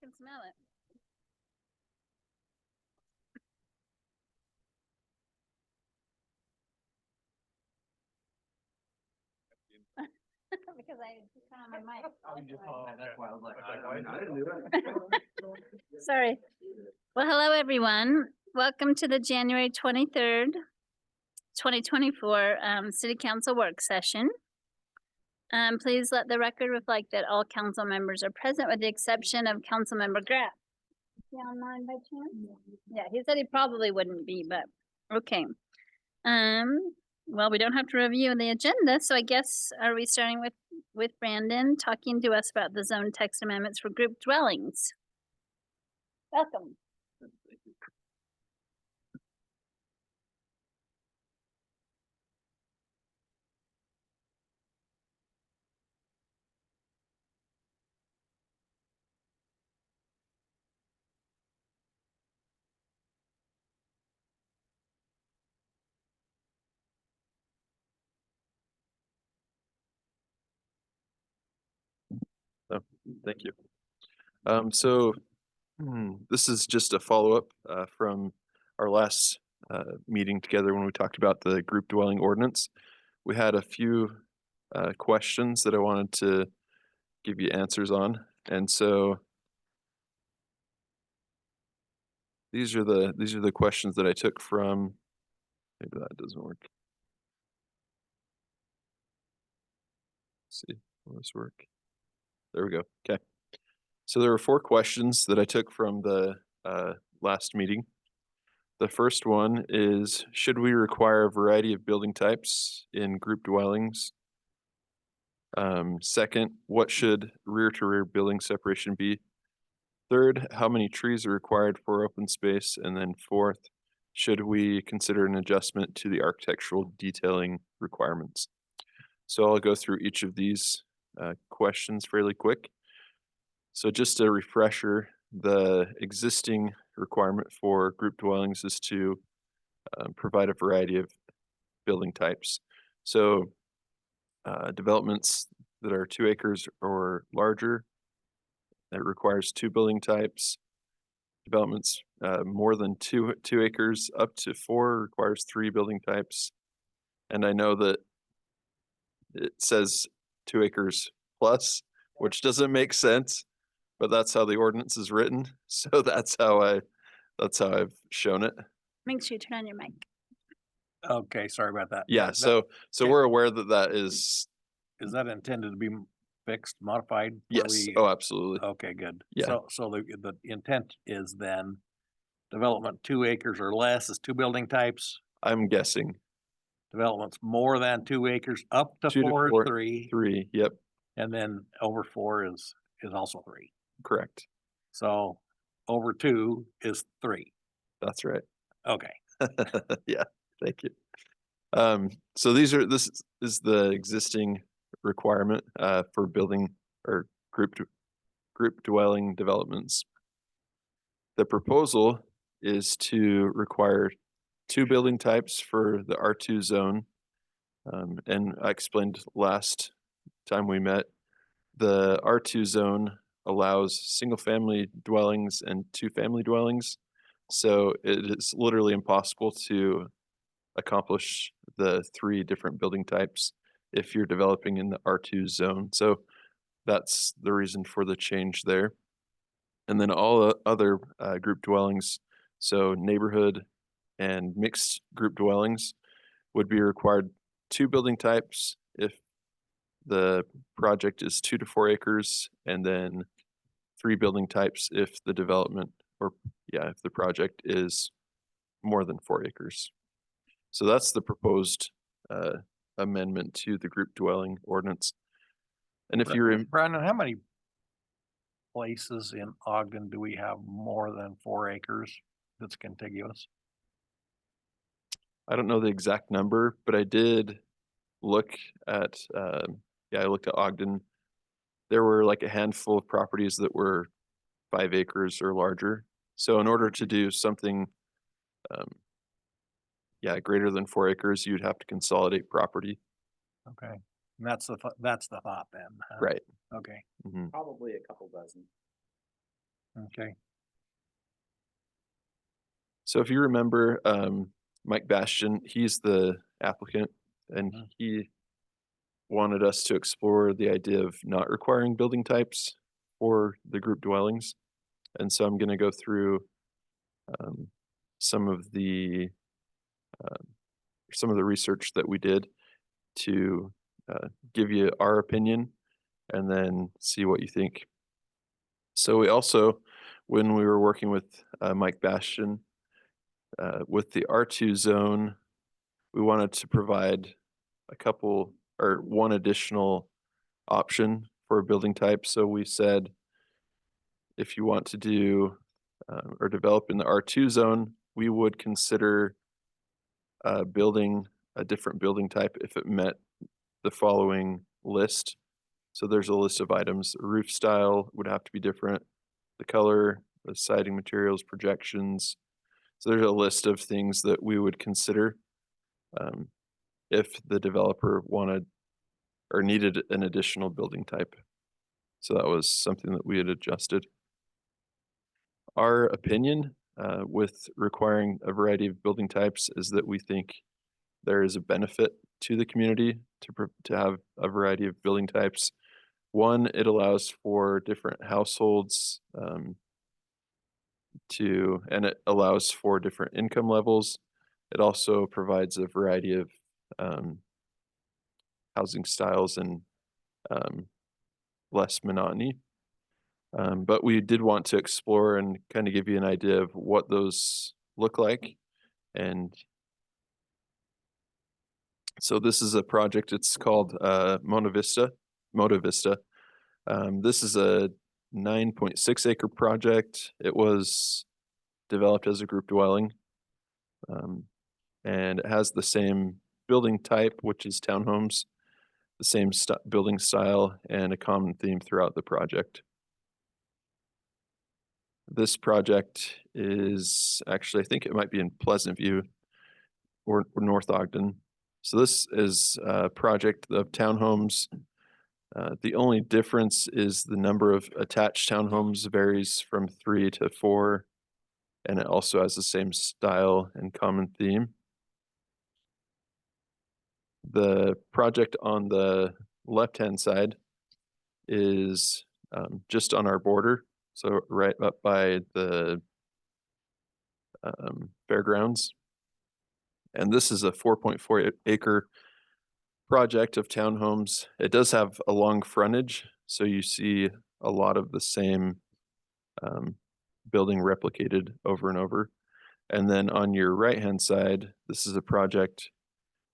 can smell it. Because I turn on my mic. That's why I was like, I didn't do it. Sorry. Well, hello, everyone. Welcome to the January 23rd, 2024 City Council Work Session. Please let the record reflect that all council members are present with the exception of Councilmember Graff. Is he online by chance? Yeah, he said he probably wouldn't be, but okay. Well, we don't have to review the agenda, so I guess are we starting with Brandon talking to us about the zone text amendments for group dwellings? Welcome. Oh, thank you. This is just a follow-up from our last meeting together when we talked about the group dwelling ordinance. We had a few questions that I wanted to give you answers on, and so these are the questions that I took from. Maybe that doesn't work. Let's see, will this work? There we go. Okay. So there were 4 questions that I took from the last meeting. The first one is, should we require a variety of building types in group dwellings? Second, what should rear-to-rear building separation be? Third, how many trees are required for open space? And then fourth, should we consider an adjustment to the architectural detailing requirements? So I'll go through each of these questions fairly quick. So just a refresher, the existing requirement for group dwellings is to provide a variety of building types. So developments that are 2 acres or larger, that requires 2 building types. Developments more than 2 acres up to 4 requires 3 building types. And I know that it says 2 acres plus, which doesn't make sense, but that's how the ordinance is written. So that's how I've shown it. Make sure you turn on your mic. Okay, sorry about that. Yeah, so we're aware that that is. Is that intended to be fixed, modified? Yes. Oh, absolutely. Okay, good. Yeah. So the intent is then development 2 acres or less is 2 building types. I'm guessing. Developments more than 2 acres up to 2 to 4 4, is 3. 3. Yep. And then over 4 is also 3. Correct. So over 2 is 3. That's right. Okay. Yeah. Thank you. So this is the existing requirement for building or group dwelling developments. The proposal is to require 2 building types for the R2 zone. And I explained last time we met, the R2 zone allows single family dwellings and 2 family dwellings. So it is literally impossible to accomplish the 3 different building types if you're developing in the R2 zone. So that's the reason for the change there. And then all other group dwellings, so neighborhood and mixed group dwellings, would be required 2 building types if the project is 2 to 4 acres, and then 3 building types if the development if the project is more than 4 acres. So that's the proposed amendment to the group dwelling ordinance. And if you're in Brandon, how many places in Ogden do we have more than 4 acres that's contiguous? I don't know the exact number, but I did look at, I looked at Ogden. There were like a handful of properties that were 5 acres or larger. So in order to do something, greater than 4 acres, you'd have to consolidate property. Okay. And that's the thought then. Huh? Right. Okay. Mm-hmm. Probably a couple dozen. Okay, So if you remember, Mike Bastian, he's the applicant, and Mhm. he wanted us to explore the idea of not requiring building types for the group dwellings. And so I'm gonna go through um, some of the research that we did to give you our opinion and then see what you think. So we also, when we were working with Mike Bastian, with the R2 zone, we wanted to provide a couple or one additional option for a building type. So we said, if you want to do or develop in the R2 zone, we would consider building a different building type if it met the following list. So there's a list of items. Roof style would have to be different. The color, the siding materials, projections. So there's a list of things that we would consider um, if the developer wanted or needed an additional building type. So that was something that we had adjusted. Our opinion with requiring a variety of building types is that we think there is a benefit to the community to have a variety of building types. One, it allows for different households and it allows for different income levels. It also provides a variety of housing styles and less monotony. But we did want to explore and kind of give you an idea of what those look like. And so this is a project, it's called Mona Vista. This is a 9.6 acre project. It was developed as a group dwelling. And it has the same building type, which is townhomes, the same building style, and a common theme throughout the project. This project is actually, I think it might be in Pleasant View or North Ogden. So this is a project of townhomes. The only difference is the number of attached townhomes varies from 3 to 4, and it also has the same style and common theme. The project on the left-hand side is just on our border, so right up by the fairgrounds. And this is a 4.4 acre project of townhomes. It does have a long frontage, so you see a lot of the same building replicated over and over. And then on your right-hand side, this is a project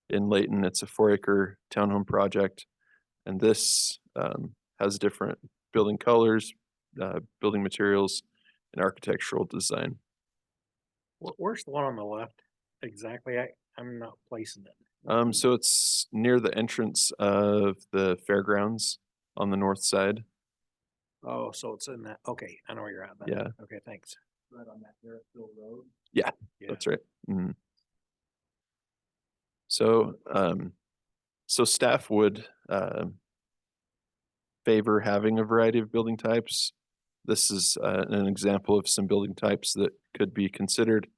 in Layton. It's a 4 acre townhome project. And this has different building colors, building materials, and architectural design. where's the one on the left? Exactly, I'm not placing it. So it's near the entrance of the fairgrounds on the north side. Oh, so it's in that, okay, I know where you're at then. Yeah. Okay, thanks. Right on that Harrisville Road? Yeah, Yeah. that's right. Mhm. So, so staff would favor having a variety of building types. This is an example of some building types that could be considered: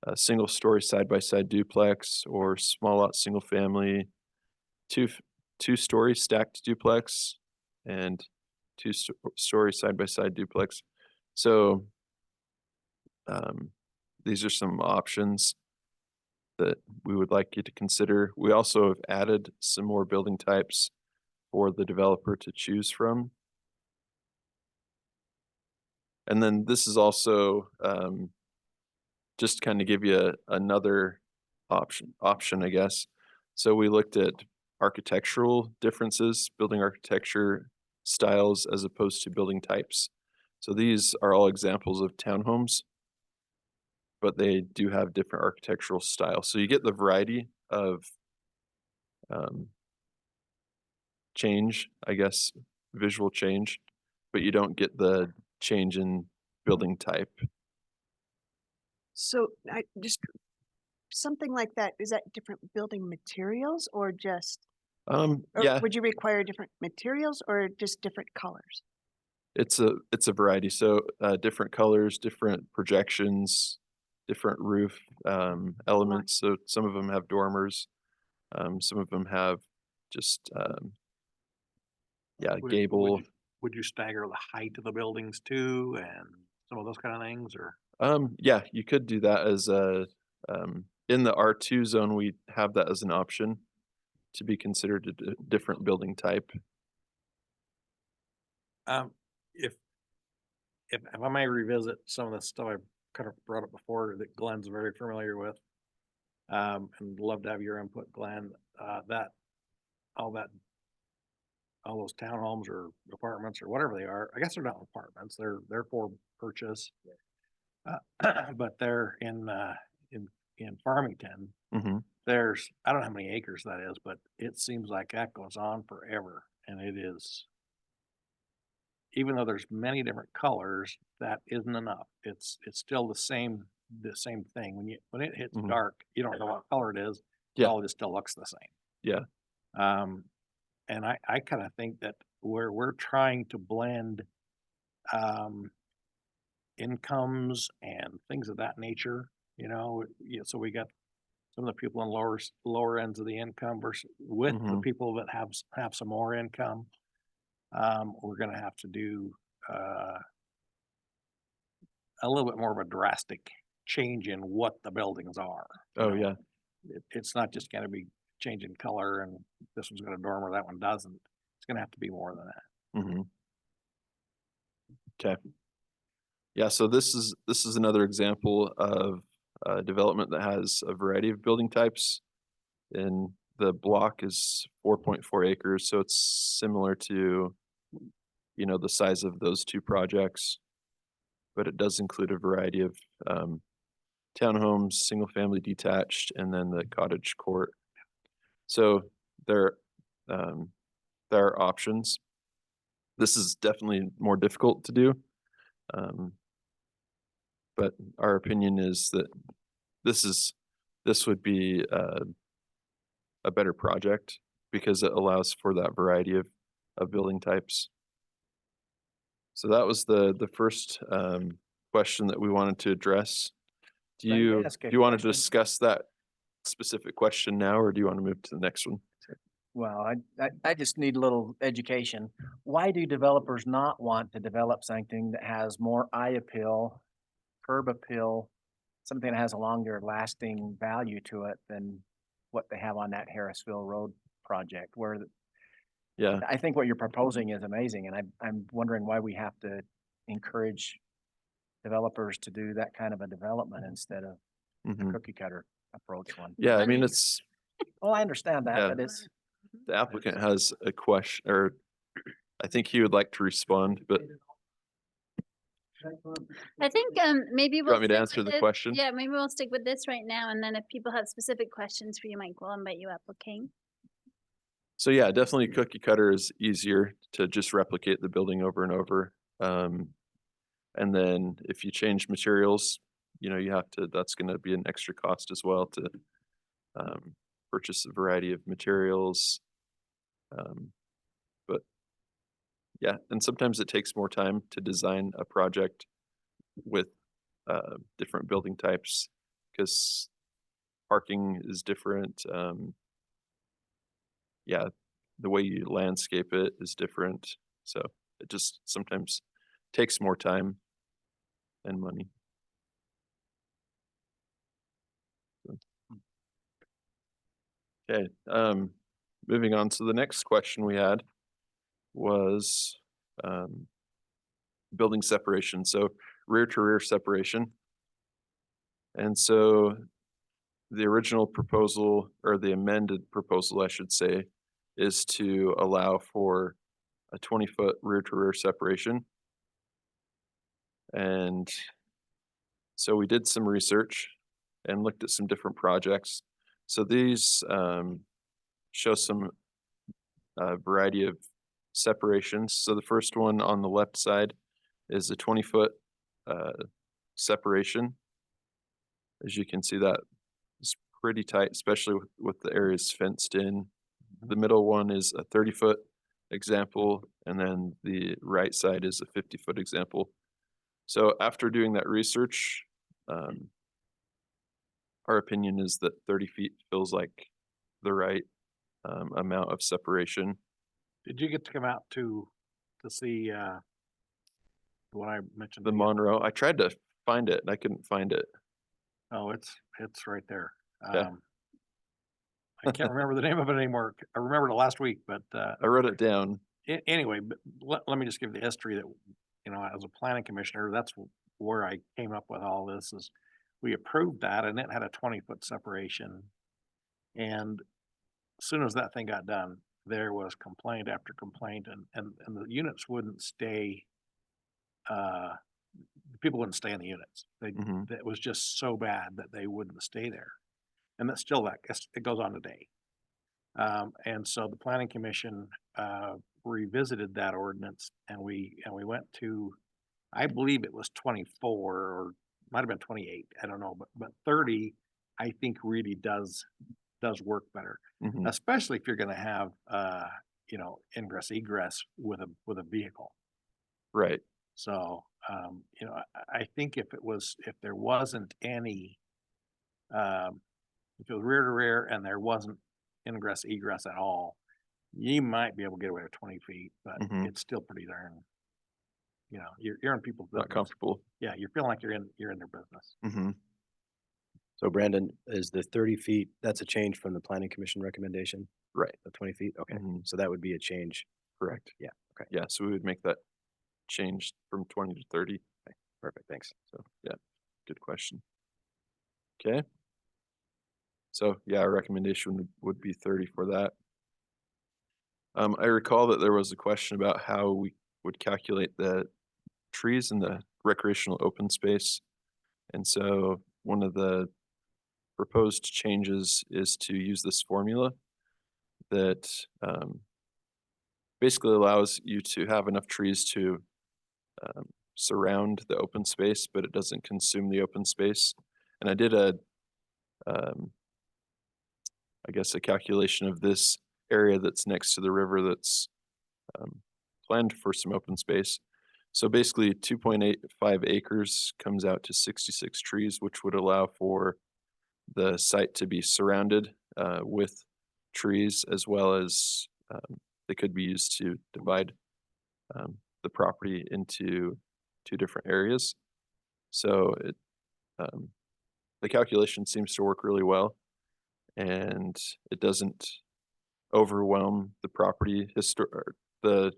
a single story side by side duplex or small lot single family, two story stacked duplex, and story side by side duplex. So these are some options that we would like you to consider. We also have added some more building types for the developer to choose from. And then this is also just kind of give you another option, I guess. So we looked at architectural differences, building architecture styles as opposed to building types. So these are all examples of townhomes, but they do have different architectural styles. So you get the variety of change, I guess, visual change, but you don't get the change in building type. So I just, something like that, is that different building materials or just, or Yeah, would you require different materials or just different colors? It's a variety. So different colors, different projections, different roof elements. So some of them have dormers. Some of them have just Would gable. would you stagger the height of the buildings too and some of those kind of things or? Yeah, you could do that as a in the R2 zone, we have that as an option to be considered a different building type. If I may revisit some of the stuff I kind of brought up before that Glenn's very familiar with. And love to have your input, Glenn, all those townhomes or apartments or whatever they are, I guess they're not apartments, they're for purchase. But they're in Farmington, Hmm. there's, I don't know how many acres that is, but it seems like that goes on forever and it is. Even though there's many different colors, that isn't enough. It's still the same thing. When it hits Mhm. dark, you don't know what color it is. Yeah. All of it still looks the same. Yeah. And I kind of think that we're trying to blend, incomes and things of that nature, so we got some of the people in lower ends of the income versus with the Mhm. people that have some more income. We're gonna have to do, a little bit more of a drastic change in what the buildings are. Oh, yeah. It's not just gonna be changing color and this one's got a dormer, that one doesn't. It's gonna have to be more than that. Hmm. Okay. Yeah, so this is another example of development that has a variety of building types. And the block is 4.4 acres, so it's similar to, the size of those two projects. But it does include a variety of townhomes, single family detached, and then the cottage court. So there, um, there are options. This is definitely more difficult to do. Um, but our opinion is that this would be a better project because it allows for that variety of building types. So that was the first question that we wanted to address. Do Let me you ask a want to question. discuss that specific question now, or do you want to move to the next one? Well, I just need a little education. Why do developers not want to develop something that has more eye appeal, curb appeal, something that has a longer lasting value to it than what they have on that Harrisville Road project? Yeah. I think what you're proposing is amazing, and I'm wondering why we have to encourage developers to do that kind of a development instead of the Mhm. cookie cutter approach one. Yeah, I Funding. mean, it's Well, I understand that, Yeah. but it's, the applicant has a question, or I think he would like to respond, but I think, maybe you we'll. want me to stick answer with the this- question? Yeah, maybe we'll stick with this right now, and then if people have specific questions for you, Mike, we'll invite you up, okay? So yeah, definitely cookie cutter is easier to just replicate the building over and over. And then if you change materials, that's gonna be an extra cost as well to purchase a variety of materials. But yeah, and sometimes it takes more time to design a project with different building types because parking is different. Yeah, the way you landscape it is different. So it just sometimes takes more time and money. Okay, moving on. So the next question we had was building separation. So rear to rear separation. And so the original proposal, or the amended proposal, I should say, is to allow for a 20-foot rear to rear separation. And so we did some research and looked at some different projects. So these show some variety of separations. So the first one on the left side is a 20-foot separation. As you can see, that is pretty tight, especially with the areas fenced in. The middle one is a 30-foot, example, and then the right side is a 50-foot example. So after doing that research, our opinion is that 30 feet feels like the right amount of separation. Did you get to come out to see, the one I mentioned? The to you? Monroe, I tried to find it and I couldn't find it. Oh, it's right there. Yeah. I can't remember the name of it anymore. I remembered it last week, but, I wrote it down. Anyway, but let me just give the history that, as a planning commissioner, that's where I came up with all this is we approved that and it had a 20-foot separation. And as soon as that thing got done, there was complaint after complaint and the units wouldn't stay, people wouldn't stay in the units. Mhm. It was just so bad that they wouldn't stay there. And that's still it goes on today. And so the planning commission, revisited that ordinance and we went to, I believe it was 24 or might've been 28. I don't know, but 30, I think really does work better, Mhm. especially if you're gonna have, ingress egress with a vehicle. Right. So, I think if there wasn't any, if it was rear to rear and there wasn't ingress egress at all, you might be able to get away with 20 feet, but Mhm. it's still pretty darn, you're in people's Not business. comfortable. Yeah, you're feeling like you're in their business. Hmm. So Brandon, is the 30 feet, that's a change from the planning commission recommendation Right. of 20 feet? Okay, Mhm. so that would be a change. Correct. Yeah, okay. Yeah, so we would make that change from 20 to 30. Perfect, thanks. So, yeah, good question. Okay. So, yeah, our recommendation would be 30 for that. I recall that there was a question about how we would calculate the trees in the recreational open space. And so one of the proposed changes is to use this formula that basically allows you to have enough trees to surround the open space, but it doesn't consume the open space. And I did I guess a calculation of this area that's next to the river that's planned for some open space. So basically 2.85 acres comes out to 66 trees, which would allow for the site to be surrounded with trees, as well as they could be used to divide the property into two different areas. So the calculation seems to work really well, and it doesn't overwhelm the property. The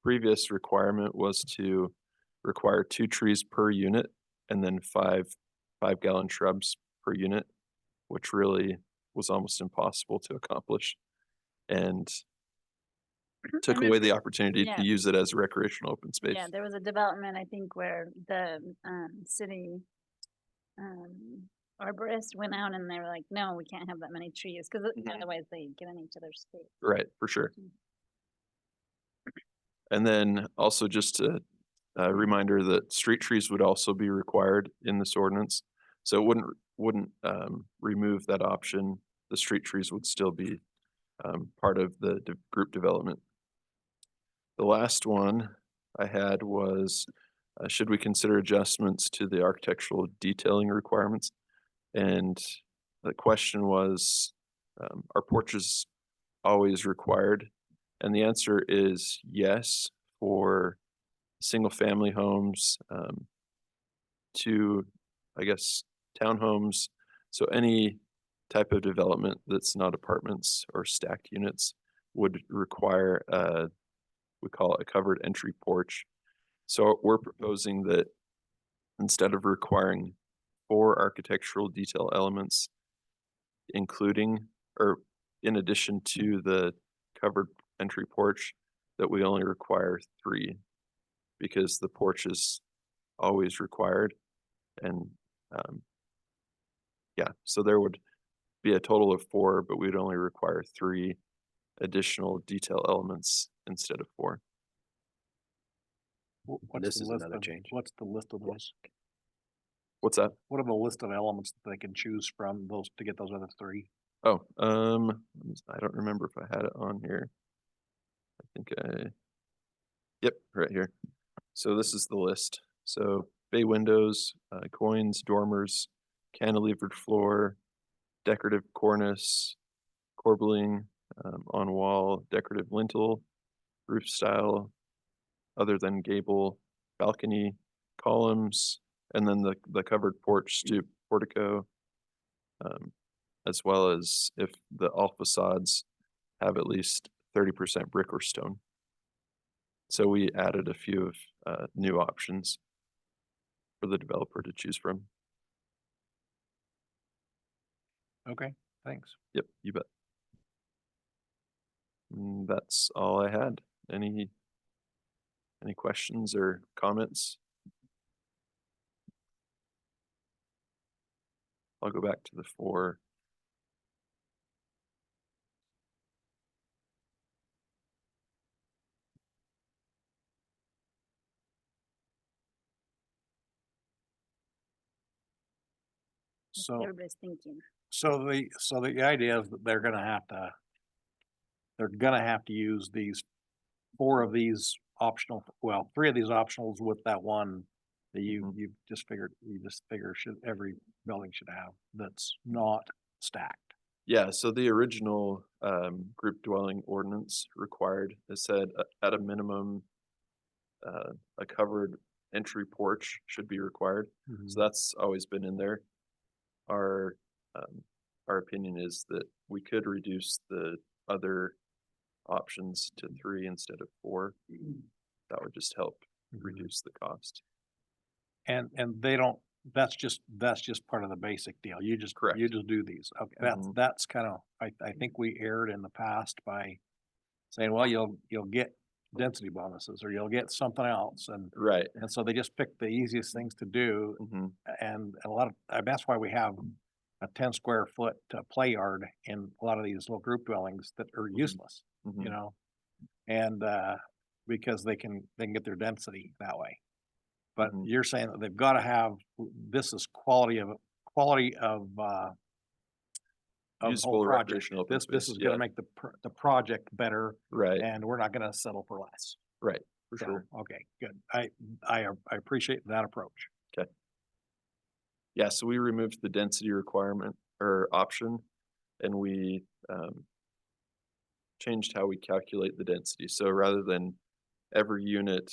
previous requirement was to require 2 trees per unit and then 5-gallon shrubs per unit, which really was almost impossible to accomplish and took away remember- the opportunity yeah. to use it as a recreational open space. Yeah, there was a development, I think, where the city arborist went out and they were like, no, we can't have that many trees, because Mhm. otherwise they get in each other's space. Right, for sure. And then also just a reminder that street trees would also be required in this ordinance. So it wouldn't remove that option. The street trees would still be part of the group development. The last one I had was, should we consider adjustments to the architectural detailing requirements? And the question was, are porches always required? And the answer is yes, for single-family homes, to, I guess, townhomes. So any type of development that's not apartments or stacked units would require we call it a covered entry porch. So we're proposing that instead of requiring 4 architectural detail elements, including or in addition to the covered entry porch, that we only require 3, because the porch is always required. And yeah, so there would be a total of 4, but we'd only require 3 additional detail elements instead of 4. What's This the is list another of- change. What's the list of those? What's that? What are the list of elements that they can choose from those to get those other 3? Oh, I don't remember if I had it on here. I Yep, right here. So this is the list. So bay windows, coins, dormers, cantilevered floor, decorative cornice, corbelling, on wall, decorative lintel, roof style, other than gable, balcony, columns, and then the covered porch stoop portico, as well as if all facades have at least 30% brick or stone. So we added a few of new options for the developer to choose from. Okay, thanks. Yep, you bet. That's all I had. Any questions or comments? I'll go back to the 4. So, Everybody's thinking. so the idea is that they're gonna have to use these 4 of these optional, well, 3 of these optionals with that one that you just figure every building should have that's not stacked. Yeah, so the original group dwelling ordinance required, it said at a minimum, a covered entry porch should be required. So that's always been in there. Our opinion is that we could reduce the other options to 3 instead of 4. That would just help reduce the cost. And they don't, that's just part of the basic deal. You just Correct. do these. Okay, Mhm. that's kind of, I think we erred in the past by saying, well, you'll get density bonuses or you'll get something else. Right. And so they just pick the easiest things to do. Mhm. And a lot of, that's why we have a 10 square foot play yard in a lot of these little group dwellings that are useless, you Mhm. know? And, because they can get their density that way. But Mhm. you're saying that they've got to have, this is quality of the Useful whole project. recreational This purpose, is gonna yeah. make the project better Right, and we're not gonna settle for less. right, for So, sure. okay, good. I appreciate that approach. Yeah, so we removed the density requirement or option, and we changed how we calculate the density. So rather than every unit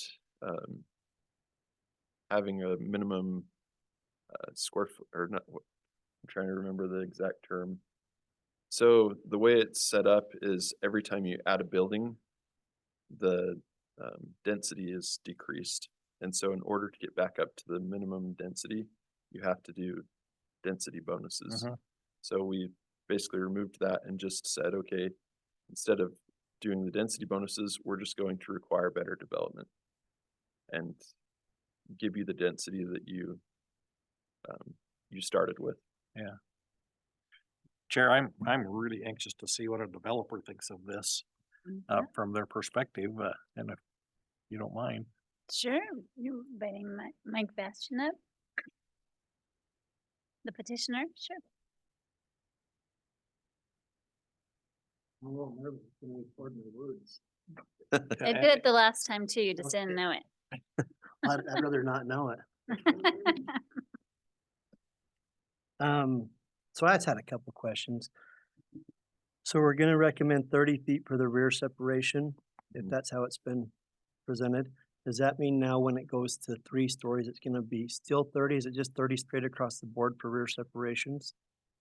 having a minimum square foot, or not, I'm trying to remember the exact term. So the way it's set up is every time you add a building, the density is decreased. And so in order to get back up to the minimum density, you have to do density bonuses. Mhm. So we basically removed that and just said, okay, instead of doing the density bonuses, we're just going to require better development and give you the density that you started with. Chair, I'm really anxious to see what a developer thinks of this, Yeah, from their perspective, and if you don't mind. sure, you inviting Mike Bastian up? The petitioner, sure. I did it the last time too, you just didn't know it. I'd rather not know it. So I just had a couple questions. So we're gonna recommend 30 feet for the rear separation, if Mhm. that's how it's been presented. Does that mean now when it goes to 3 stories, it's gonna be still 30? Is it just 30 straight across the board for rear separations?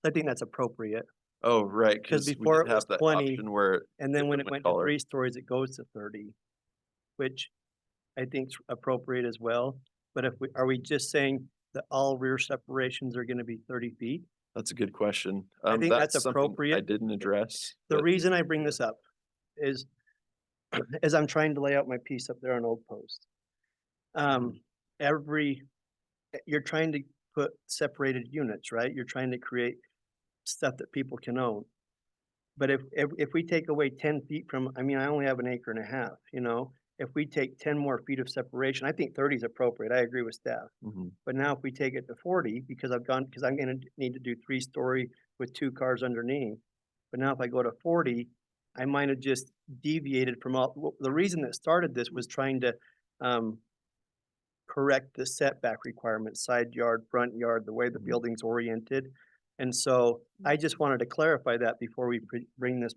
I think that's appropriate. Oh, right, 'Cause because we before did it was have that 20, option where. And then if when it went to taller. 3 stories, it goes to 30, which I think's appropriate as well. But are we just saying that all rear separations are gonna be 30 feet? That's a good question. I think that's something I appropriate. didn't address. The but- reason I bring this up is as I'm trying to lay out my piece up there on Old Post. You're trying to put separated units, right? You're trying to create stuff that people can own. But if we take away 10 feet from, I mean, I only have an acre and a half, you know? If we take 10 more feet of separation, I think 30 is appropriate. I agree with staff. Mhm. But now if we take it to 40, because I'm gonna need to do 3-story with 2 cars underneath. But now if I go to 40, I might have just deviated from the reason that started this was trying to, correct the setback requirements, side yard, front yard, the way the building's oriented. And so I just wanted to clarify that before we bring this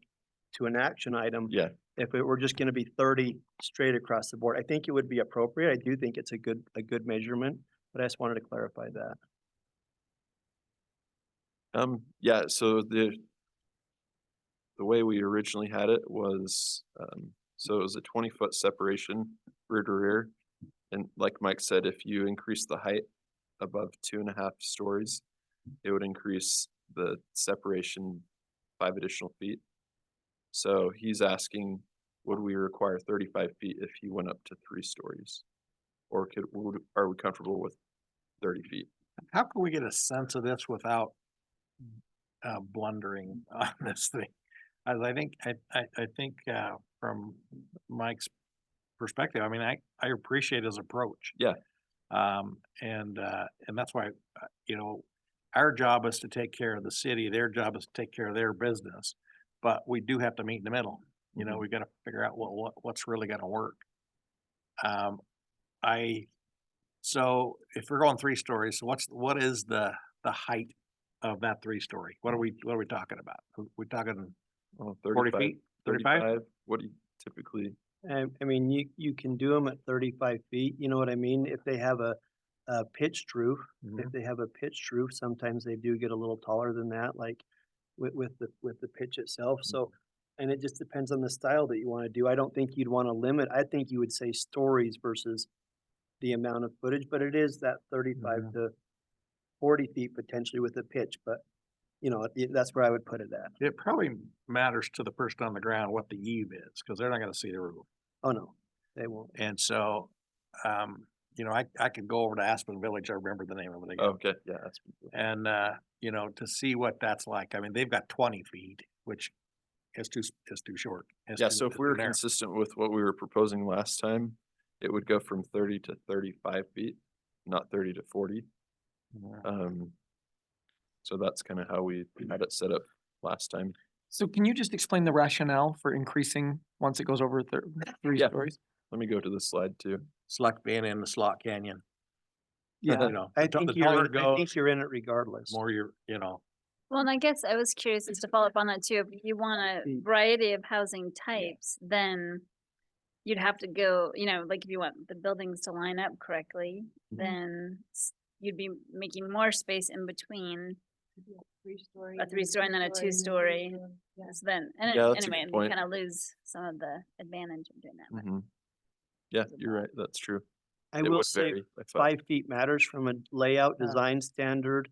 to an action item. Yeah, If it were just gonna be 30 straight across the board, I think it would be appropriate. I do think it's a good measurement, but I just wanted to clarify that. yeah, so the way we originally had it was, so it was a 20-foot separation rear to rear. And like Mike said, if you increase the height above 2.5 stories, it would increase the separation 5 additional feet. So he's asking, would we require 35 feet if you went up to 3 stories? Or are we comfortable with 30 feet? How can we get a sense of this without blundering on this thing? As I think from Mike's perspective, I mean, I appreciate his approach. Yeah. And that's why, our job is to take care of the city, their job is to take care of their business. But we do have to meet in the middle, we gotta figure out what's really gonna work. So if we're going 3 stories, so what is the height of that 3-story? What are we talking about? We talking Oh, 40 35, feet, 35? What do you typically, I mean, you can do them at 35 feet, you know what I mean? If they have a pitched roof, if they have a pitched roof, sometimes they do get a little taller than that, like with the pitch itself. So, and it just depends on the style that you want to do. I don't think you'd want to limit. I think you would say stories versus the amount of footage, but it is that 35 to 40 feet potentially with a pitch, but that's where I would put it at. It probably matters to the person on the ground what the eve is, because they're not gonna see the roof. Oh, no, they won't. And so, I could go over to Aspen Village, I remember the name of it again. okay, yeah, that's. And, to see what that's like, I mean, they've got 20 feet, which is too short. Yeah, so if we were consistent with what we were proposing last time, it would go from 30 to 35 feet, not 30 to 40. So that's kind of how we had it set up last time. So can you just explain the rationale for increasing once it goes over 3 Yeah. stories? Let me go to this slide too. It's like being in the slot canyon. Yeah, The I taller it think goes, you're in it regardless. more Well, and I guess I was curious as to follow up on that too. If you want a variety of housing types, then you'd have to go, like if you want the buildings to line up correctly, then you'd be making more space in between a 3-story and then a 2-story. So then, Yeah, that's a anyway, good you point. kind of lose some of the advantage of doing that. but- Mhm. Yeah, you're right, that's true. I It will would say vary by foot. 5 feet matters from a layout design standard.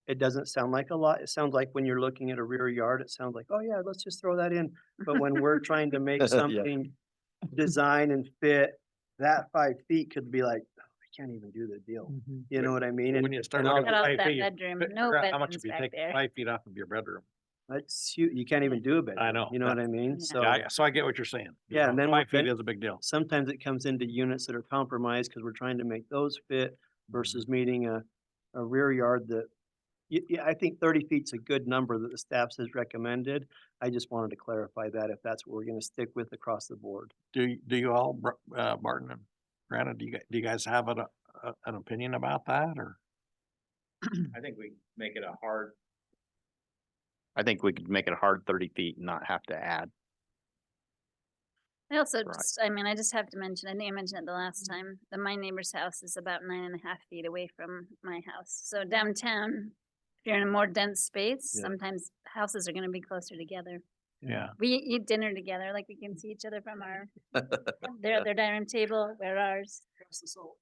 It doesn't sound like a lot. It sounds like when you're looking at a rear yard, it sounds like, oh yeah, let's just throw that in. But when we're trying to make Yeah. something design and fit, that 5 feet could be like, oh, I can't even do the deal. You know what I mean? When And you start and looking Cut at off 5 that feet, bedroom, figure no out how much bedrooms if you back take there. 5 feet off of your bedroom. that's huge. You can't even do a bed. I know, You know what I mean? Yeah. So So I get what you're saying. Yeah, and then we're 5 feet fin- is a big deal. sometimes it comes into units that are compromised because we're trying to make those fit versus meeting a rear yard that, yeah, I think 30 feet's a good number that the staff has recommended. I just wanted to clarify that if that's what we're gonna stick with across the board. Do you all, Martin and Brandon, do you guys have an opinion about that, or? I think we could make it a hard 30 feet and not have to add. I also, Right. I just have to mention, I think I mentioned it the last time, that my neighbor's house is about 9.5 feet away from my house. So downtown, if you're in a more dense space, Yeah. sometimes houses are gonna be closer together. Yeah. We eat dinner together, like we can see each other from our, their dining room table, we're ours.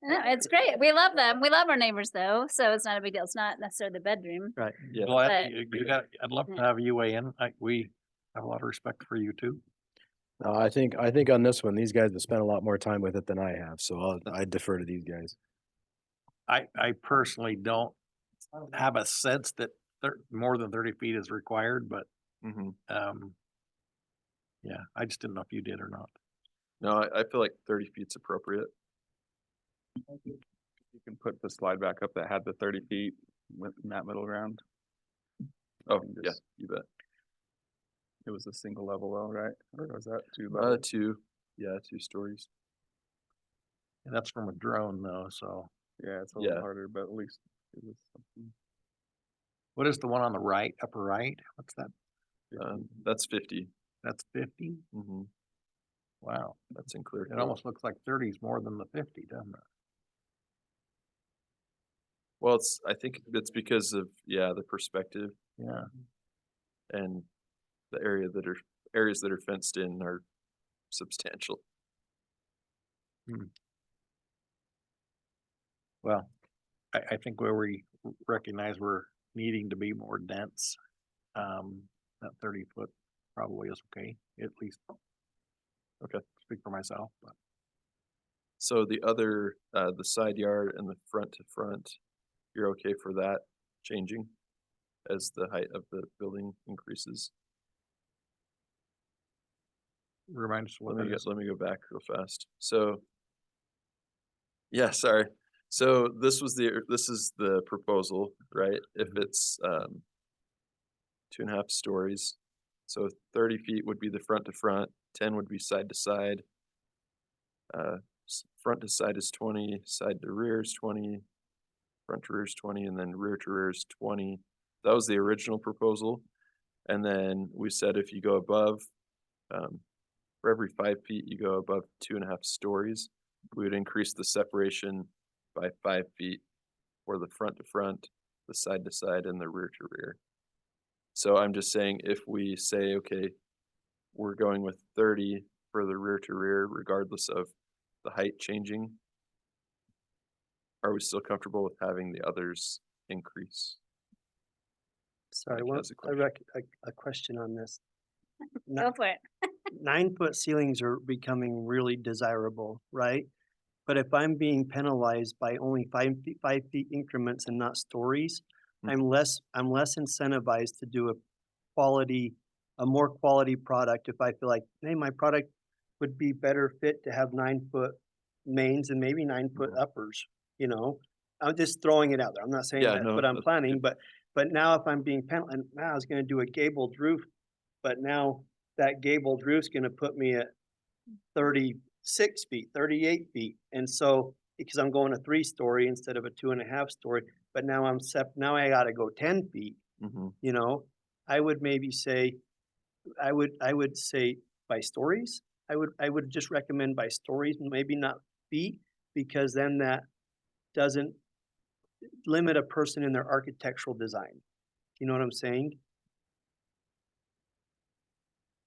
No, it's great. We love them. We love our neighbors though, so it's not a big deal. It's not necessarily the bedroom. Right. Yeah, Well, But- I'd love to Yeah. have you weigh in. We have a lot of respect for you too. No, I think on this one, these guys have spent a lot more time with it than I have, so I defer to these guys. I personally don't have a sense that more than 30 feet is required, but, mhm. yeah, I just didn't know if you did or not. No, I feel like 30 feet's appropriate. You can put the slide back up that had the 30 feet in that middle ground. Oh, And yeah, just- you bet. It was a single level though, right? Or was that two Uh, level? two, yeah, 2 stories. And that's from a drone though, so Yeah, it's a little yeah. harder, but at least it was something. what is the one on the right, upper right? What's that? That's 50. That's 50? Mm-hmm. Wow. That's in clear. It almost looks like 30 is more than the 50, doesn't it? Well, I think it's because of, yeah, the perspective Yeah. and the areas that are fenced in are substantial. Well, I think where we recognize we're needing to be more dense, that 30-foot probably is okay, at least. Okay, speak for myself, but So the other, the side yard and the front to front, you're okay for that changing as the height of the building increases? remind us what that is. Let me go back real fast. So, yeah, sorry. So this is the proposal, right? If it's 2.5 stories, so 30 feet would be the front to front, 10 would be side to side. Front to side is 20, side to rear is 20, front to rear is 20, and then rear to rear is 20. That was the original proposal. And then we said if you go above, for every 5 feet you go above 2.5 stories, we would increase the separation by 5 feet for the front to front, the side to side, and the rear to rear. So I'm just saying if we say, okay, we're going with 30 for the rear to rear, regardless of the height changing, are we still comfortable with having the others increase? Sorry, Mike has a a question on this. Go for it. 9-foot ceilings are becoming really desirable, right? But if I'm being penalized by only 5 feet increments and not stories, Mm. I'm less incentivized to do a more quality product if I feel like, hey, my product would be better fit to have 9-foot mains and maybe 9-foot uppers, you know? I'm just throwing it out there. I'm not saying Yeah, that's no, what I'm that's planning, good. but now if I'm being penalized, and now I was gonna do a gabled roof, but now that gabled roof's gonna put me at 36 feet, 38 feet. And so, because I'm going a 3-story instead of a 2.5 story, but now now I gotta go 10 feet, Mm-hmm. you know? I would maybe say, I would say by stories. I would just recommend by stories, maybe not feet, because then that doesn't limit a person in their architectural design. You know what I'm saying?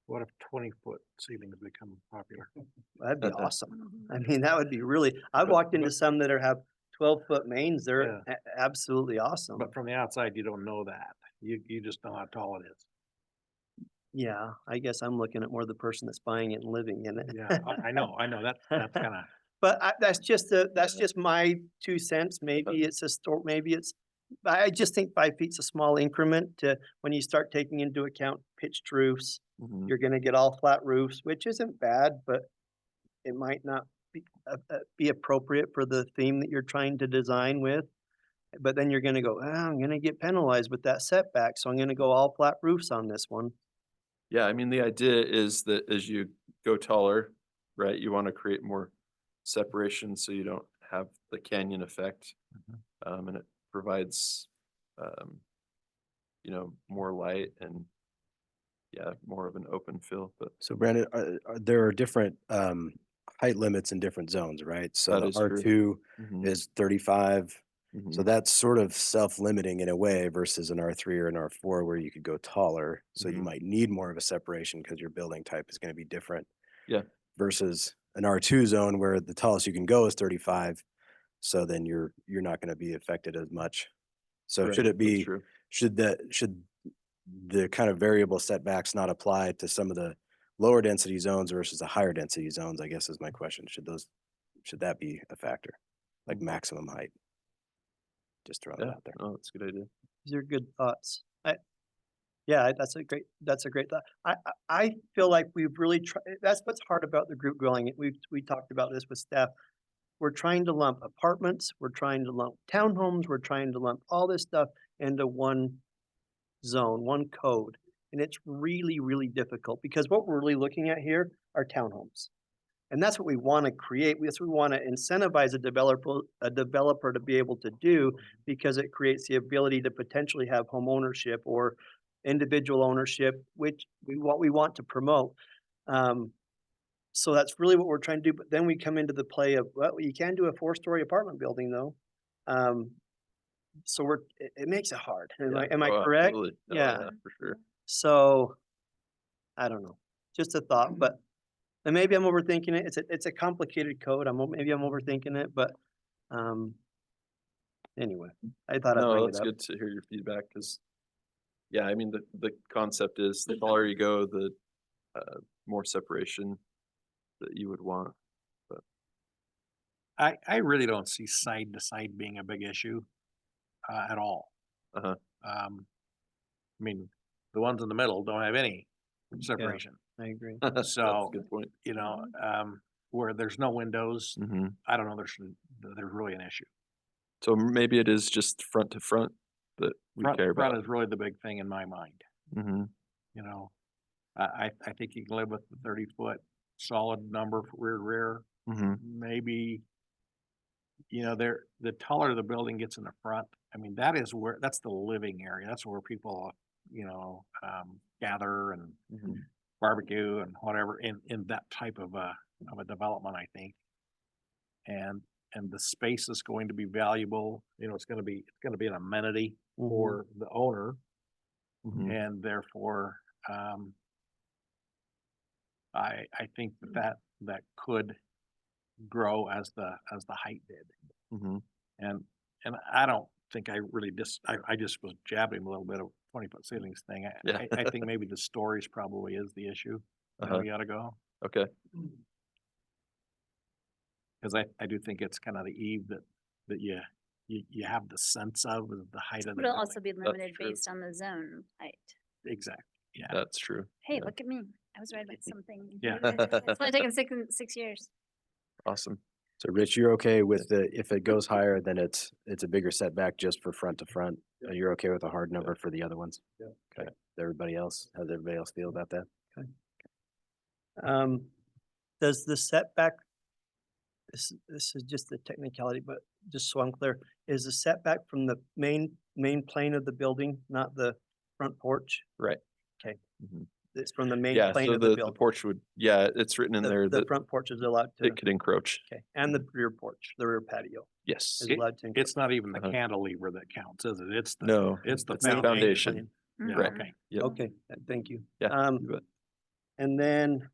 What if 20-foot ceilings become popular? That'd be awesome. I mean, that would be really, I've walked into some that have 12-foot mains. They're absolutely awesome. But from the outside, you don't know that. You just know how tall it is. Yeah, I guess I'm looking at more the person that's buying it and living in it. Yeah, I know, that's kind of, But that's just my 2 cents. Maybe it's maybe it's, I just think 5 feet's a small increment to, when you start taking into account pitched roofs, Mm-hmm. you're gonna get all flat roofs, which isn't bad, but it might not be appropriate for the theme that you're trying to design with. But then you're gonna go, I'm gonna get penalized with that setback, so I'm gonna go all flat roofs on this one. Yeah, I mean, the idea is that as you go taller, right, you want to create more separation so you don't have the canyon effect. And it provides, more light and, yeah, more of an open feel, but So Brandon, there are different height limits in different zones, right? So That the is true. R2 Mhm, is 35. So mhm, that's sort of self-limiting in a way versus an R3 or an R4 where you could go taller. So you mhm. might need more of a separation because your building type is going to be different. Yeah. Versus an R2 zone where the tallest you can go is 35. So then you're not going to be affected as much. So Right, should it that's be, true. should the kind of variable setbacks not apply to some of the lower density zones versus the higher density zones, I guess is my question. Should that be a factor? Like maximum height? Just throwing it Yeah, out there. no, that's a good idea. These are good thoughts. That's a great thought. I feel like we've really tried, that's what's hard about the group dwelling. We talked about this with staff. We're trying to lump apartments, we're trying to lump townhomes, we're trying to lump all this stuff into one zone, one code. And it's really, really difficult because what we're really looking at here are townhomes. And that's what we want to create. That's what we want to incentivize a developer to be able to do, because it creates the ability to potentially have home ownership or individual ownership, which we want to promote. So that's really what we're trying to do. But then we come into the play of, well, you can do a 4-story apartment building though. So it makes it hard. Am I Oh, correct? absolutely. Oh, Yeah. For sure. So I don't know, just a thought, but and maybe I'm overthinking it. It's a complicated code. Maybe I'm overthinking it, but anyway, I thought I'd No, bring it it's up. good to hear your feedback, because, yeah, I mean, the concept is the taller you go, the more separation that you would want. I really don't see side to side being a big issue, at all. Uh-huh. I mean, the ones in the middle don't have any separation, I agree. That's a So, good point. you know, where there's no windows, Hmm. I don't know, there's really an issue. So maybe it is just front to front that we care Front about. is really the big thing in my mind, Hmm. you know? I think you can live with the 30-foot solid number for rear to rear. Hmm. Maybe, you know, the taller the building gets in the front, I mean, that's the living area. That's where people, you know, gather and Hmm. barbecue and whatever in that type of a development, I think. And the space is going to be valuable, you know, it's gonna be an amenity for the owner, Hmm. and therefore, I think that could grow as the height did. Hmm. And I don't think I really I just was jabbing a little bit of 20-foot ceilings thing. Yeah. I think maybe the stories probably is the issue. Uh-huh. We gotta go. Okay. Cause I do think it's kind of the eve that you have the sense of the height of the Would also building. be limited true. based on the zone height. Exactly, yeah. That's true. Hey, Yeah. look at me. I was right about something. Yeah. It's only taken 6 years. Awesome. So Rich, you're okay with if it goes higher, then it's a bigger setback just for front to front. You're okay with a hard number for the other ones? Yeah. Okay. Everybody else, how does everybody else feel about that? Does the setback, this is just the technicality, but just so I'm clear, is the setback from the main plane of the building, not the front porch? Right. Okay. Mhm. It's from the main Yeah, plane so of the the building. porch would, yeah, it's written in there The that front porch is allowed to, it could encroach. okay, and the rear porch, the rear patio Yes. is allowed to. It's not even the Uh-huh. cantilever that counts, is it? It's the No, it's the it's the foundation. plane. Yeah, Right. okay. Yep. Okay, thank you. Yeah. you bet. And then,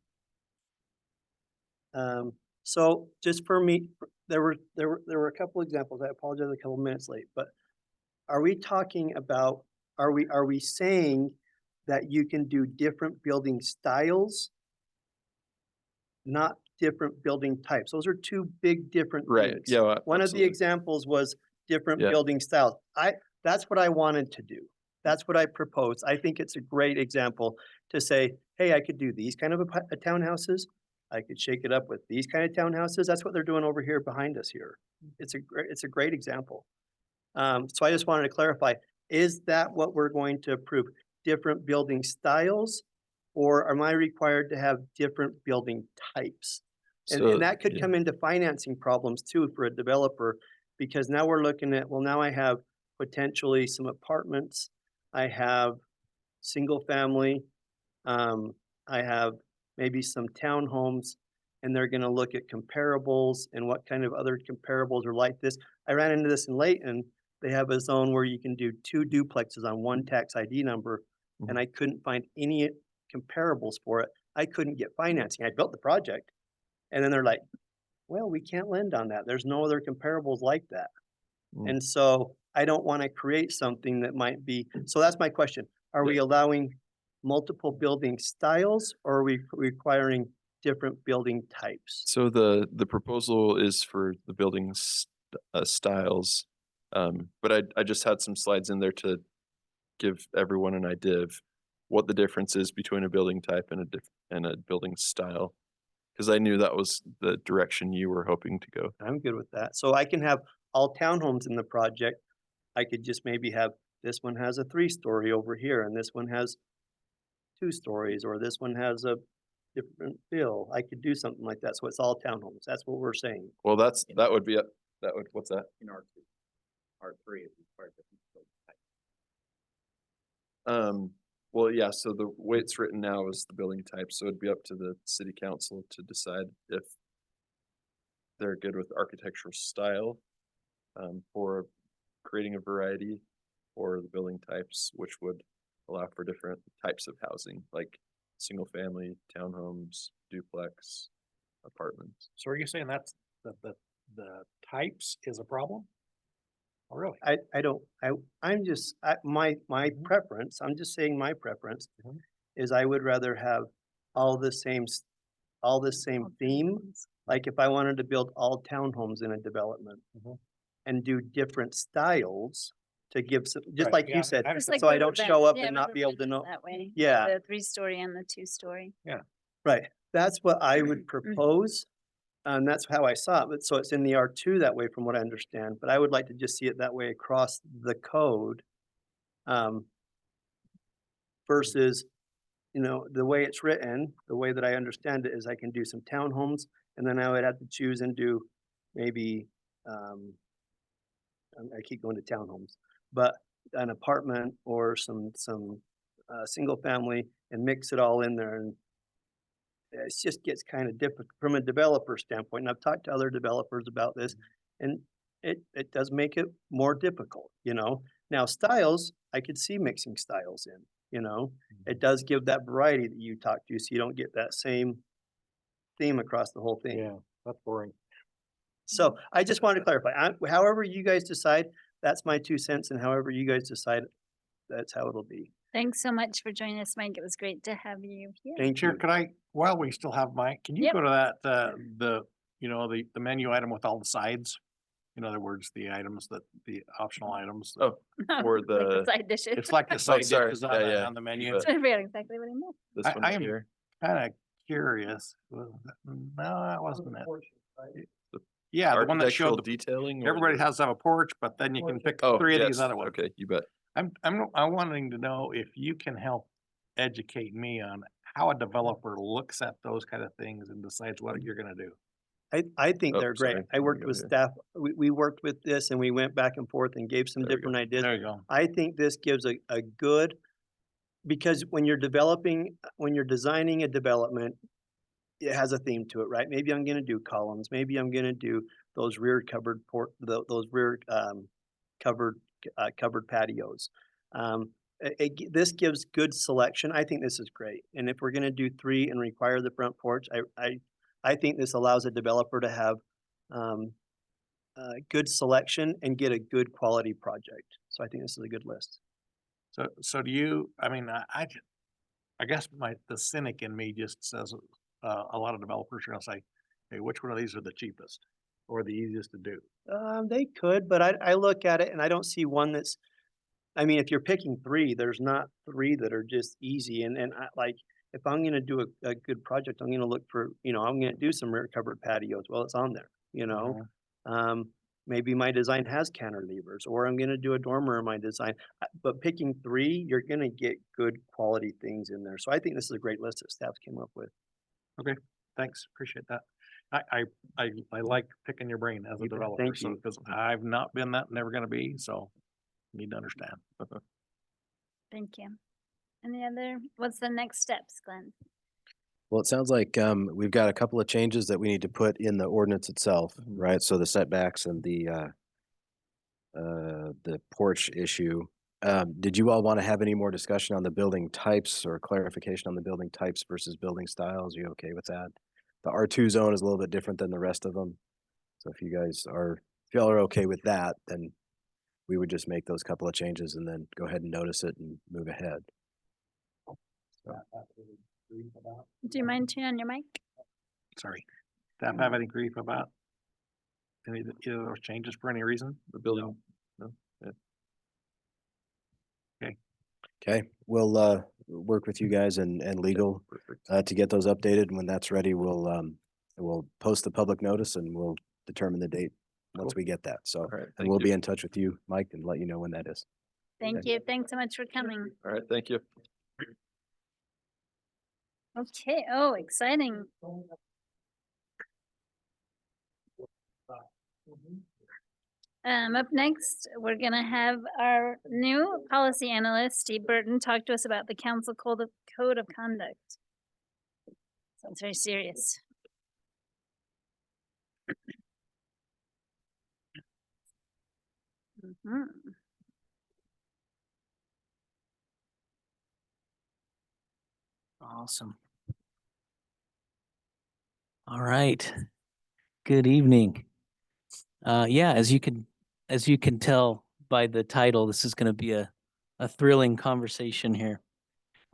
so just for me, there were a couple examples. I apologize, a couple minutes late, but are we talking about, are we saying that you can do different building styles? Not different building types. Those are two big different Right. things. Yeah. One of the absolutely. examples was different Yeah. building styles. That's what I wanted to do. That's what I proposed. I think it's a great example to say, hey, I could do these kind of townhouses. I could shake it up with these kind of townhouses. That's what they're doing over here behind us here. It's a great example. So I just wanted to clarify, is that what we're going to approve? Different building styles? Or am I required to have different building types? And So, that could yeah. come into financing problems too for a developer, because now we're looking at, well, now I have potentially some apartments. I have single family. I have maybe some townhomes, and they're gonna look at comparables and what kind of other comparables are like this. I ran into this in Layton. They have a zone where you can do 2 duplexes on 1 tax ID number, and I couldn't find any comparables for it. I couldn't get financing. I built the project, and then they're like, well, we can't lend on that. There's no other comparables like that. Mm. And so I don't want to create something that might be, so that's my question. Are we allowing multiple building styles, or are we requiring different building types? So the proposal is for the building styles. But I just had some slides in there to give everyone an idea of what the difference is between a building type and a building style. Because I knew that was the direction you were hoping to go. I'm good with that. So I can have all townhomes in the project. I could just maybe have, this one has a 3-story over here, and this one has 2 stories, or this one has a different feel. I could do something like that. So it's all townhomes. That's what we're saying. Well, that would be, that would, what's that? In R2. R3 is required. Well, yeah, so the way it's written now is the building type, so it'd be up to the city council to decide if they're good with architectural style, for creating a variety, or the building types, which would allow for different types of housing, like single family, townhomes, duplex, apartments. So are you saying that's, the types is a problem? Oh, really? I'm just, my preference, I'm just saying my preference Mhm. is I would rather have all the same, all the same theme. Like if I wanted to build all townhomes in a development Mhm. and do different styles to give some, just Right, like yeah, you said, I Just understand. so I River don't Bend. show up Yeah, and not River be able Bend to is know. That way. Yeah. The 3-story and the 2-story. Right, that's what I would propose. And that's how I saw it, but so it's in the R2 that way from what I understand, but I would like to just see it that way across the code. Versus, the way it's written, the way that I understand it is I can do some townhomes and then I would have to choose and do maybe, I keep going to townhomes, but an apartment or some single family and mix it all in there, and it just gets kind of difficult from a developer standpoint. And I've talked to other developers about this, and it does make it more difficult. Now styles, I could see mixing styles in. It does give that variety that you talked to, so you don't get that same theme across the whole thing. Yeah, that's boring. So I just wanted to clarify, however you guys decide, that's my 2 cents, and however you guys decide, that's how it'll be. Thanks so much for joining us, Mike. It was great to have you here. Thank Chair, you. could I, while we still have Mike, can you Yep. go to that, the menu item with all the sides? In other words, the items the optional items. Oh, for Like the- side dishes. It's like the side sorry. dishes Yeah, yeah, on the you menu. bet. I forgot exactly what I meant. This I one am- here. Kind of curious. No, that wasn't it. The Yeah, the one that Architectural showed the, detailing. or everybody the- has to have a porch, but then you can pick Oh, 3 of yes, these other ones. okay, you bet. I'm wanting to know if you can help educate me on how a developer looks at those kind of things and decides what you're gonna do. I think Oh, they're great. sorry. I There we worked go with here. staff, we worked with this and we went back and forth and gave some There we go. different ideas. There you go. I think this gives a good, because when you're designing a development, it has a theme to it, right? Maybe I'm gonna do columns, maybe I'm gonna do those rear covered those rear covered patios. This gives good selection. I think this is great. And if we're gonna do 3 and require the front porch, I think this allows a developer to have good selection and get a good quality project. So I think this is a good list. So do you, I mean, I guess the cynic in me just says, a lot of developers are gonna say, hey, which one of these are the cheapest or the easiest to do? They could, but I look at it and I don't see one that's, I mean, if you're picking 3, there's not 3 that are just easy. And I like, if I'm gonna do a good project, I'm gonna look for, I'm gonna do some rear covered patios. Well, it's on there. Maybe my design has cantilevers, or I'm gonna do a dormer in my design. But picking 3, you're gonna get good quality things in there. So I think this is a great list that staff came up with. Thanks, appreciate that. I like picking your brain as a You bet. developer, Thank so, you. because I've not been that, never gonna be, so need to understand. Thank you. What's the next steps, Glenn? Well, it sounds like we've got a couple of changes that we need to put in the ordinance itself, right? So the setbacks and the porch issue. Did you all want to have any more discussion on the building types or clarification on the building types versus building styles? Are you okay with that? The R2 zone is a little bit different than the rest of them. So if y'all are okay with that, then we would just make those couple of changes and then go ahead and notice it and move ahead. Do you mind turning on your mic? Sorry. Staff have any grief about either of those changes for any reason? The building, Okay, we'll work with you guys and legal perfect. to get those updated. And when that's ready, we'll post the public notice and we'll determine the date once Cool. we get that. So, All right, and thank we'll you. be in touch with you, Mike, and let you know when that is. Thank you. Thanks so much for coming. All right, thank you. Okay, oh, exciting. Up next, we're gonna have our new policy analyst, Steve Burton, talk to us about the council code of conduct. Sounds very serious. Mhm. Awesome. All right. Good evening. Yeah, as you can tell by the title, this is going to be a thrilling conversation here.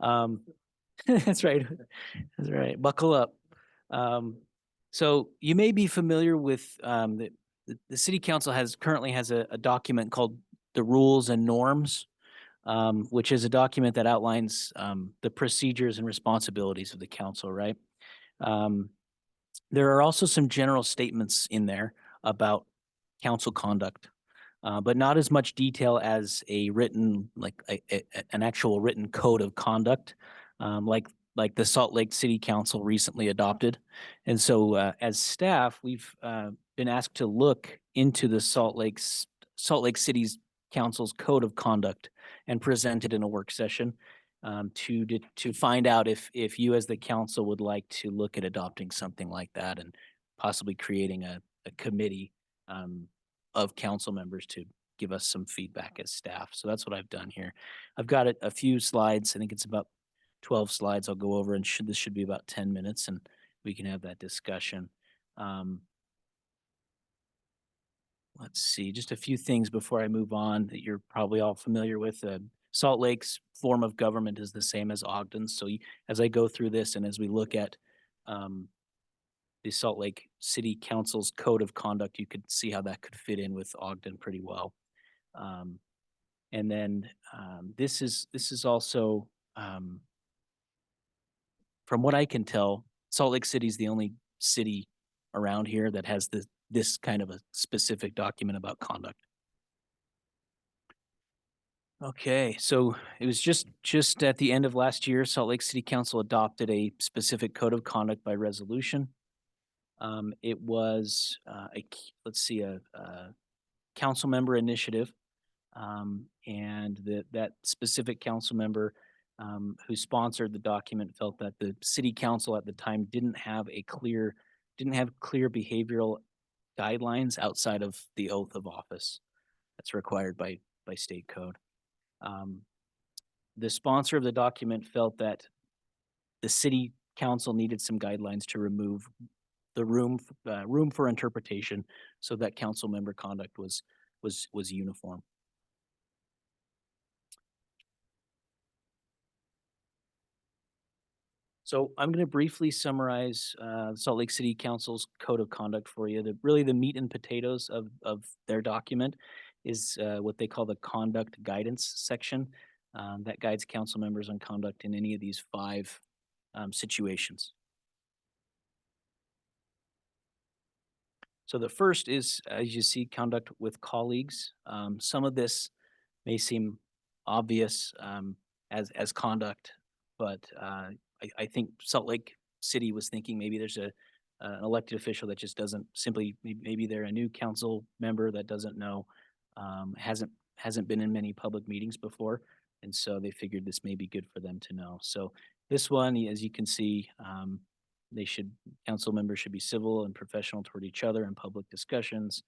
That's right. That's right. Buckle up. So you may be familiar with the city council currently has a document called the rules and norms, which is a document that outlines the procedures and responsibilities of the council, right? There are also some general statements in there about council conduct, but not as much detail as a written, like an actual written code of conduct, like the Salt Lake City Council recently adopted. And so, as staff, we've been asked to look into the Salt Lake City's Council's code of conduct and present it in a work session to find out if you as the council would like to look at adopting something like that and possibly creating a committee of council members to give us some feedback as staff. So that's what I've done here. I've got a few slides. I think it's about 12 slides I'll go over, and this should be about 10 minutes, and we can have that discussion. Let's see, just a few things before I move on that you're probably all familiar with. Salt Lake's form of government is the same as Ogden's. So as I go through this and as we look at the Salt Lake City Council's code of conduct, you could see how that could fit in with Ogden pretty well. And then this is also, from what I can tell, Salt Lake City is the only city around here that has this kind of a specific document about conduct. Okay, so it was just at the end of last year, Salt Lake City Council adopted a specific code of conduct by resolution. It was a council member initiative, and that specific council member who sponsored the document felt that the city council at the time didn't have clear behavioral guidelines outside of the oath of office that's required by state code. The sponsor of the document felt that the city council needed some guidelines to remove the room for interpretation so that council member conduct was uniform. So I'm going to briefly summarize Salt Lake City Council's code of conduct for you. Really the meat and potatoes of their document is what they call the conduct guidance section that guides council members on conduct in any of these 5 situations. So the first is, as you see, conduct with colleagues. Some of this may seem obvious as conduct, but I think Salt Lake City was thinking maybe there's an elected official that just doesn't maybe they're a new council member that doesn't know, hasn't been in many public meetings before, and so they figured this may be good for them to know. So this one, as you can see, council members should be civil and professional toward each other in public discussions.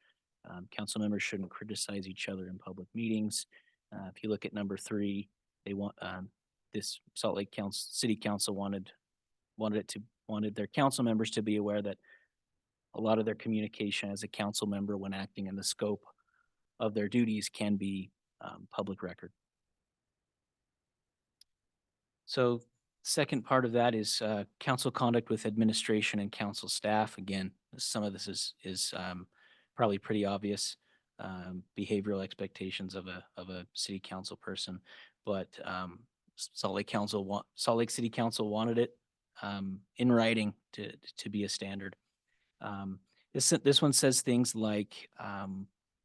Council members shouldn't criticize each other in public meetings. If you look at number 3, they want this Salt Lake City Council wanted their council members to be aware that a lot of their communication as a council member when acting in the scope of their duties can be public record. So second part of that is council conduct with administration and council staff. Again, some of this is probably pretty obvious behavioral expectations of a city council person, but Salt Lake City Council wanted it in writing to be a standard. This one says things like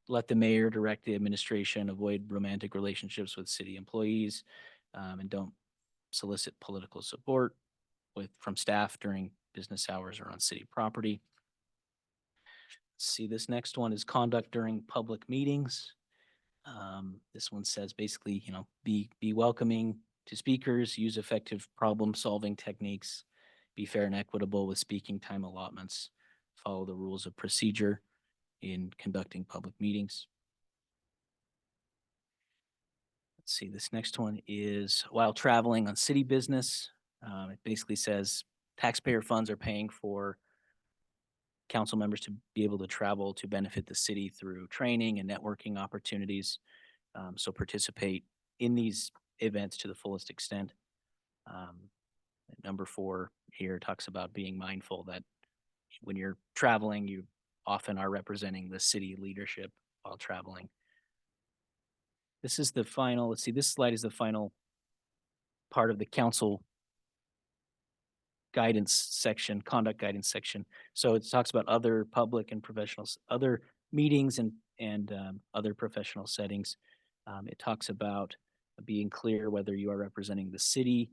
let the mayor direct the administration, avoid romantic relationships with city employees, and don't solicit political support. from staff during business hours or on city property. See, this next one is conduct during public meetings. This one says basically, be welcoming to speakers, use effective problem-solving techniques, be fair and equitable with speaking time allotments, follow the rules of procedure in conducting public meetings. Let's see, this next one is while traveling on city business. It basically says taxpayer funds are paying for council members to be able to travel to benefit the city through training and networking opportunities. So participate in these events to the fullest extent. Number 4 here talks about being mindful that when you're traveling, you often are representing the city leadership while traveling. This is the final, let's see, this slide is the final part of the council guidance section, conduct guidance section. So it talks about other public and professionals, other meetings and other professional settings. It talks about being clear whether you are representing the city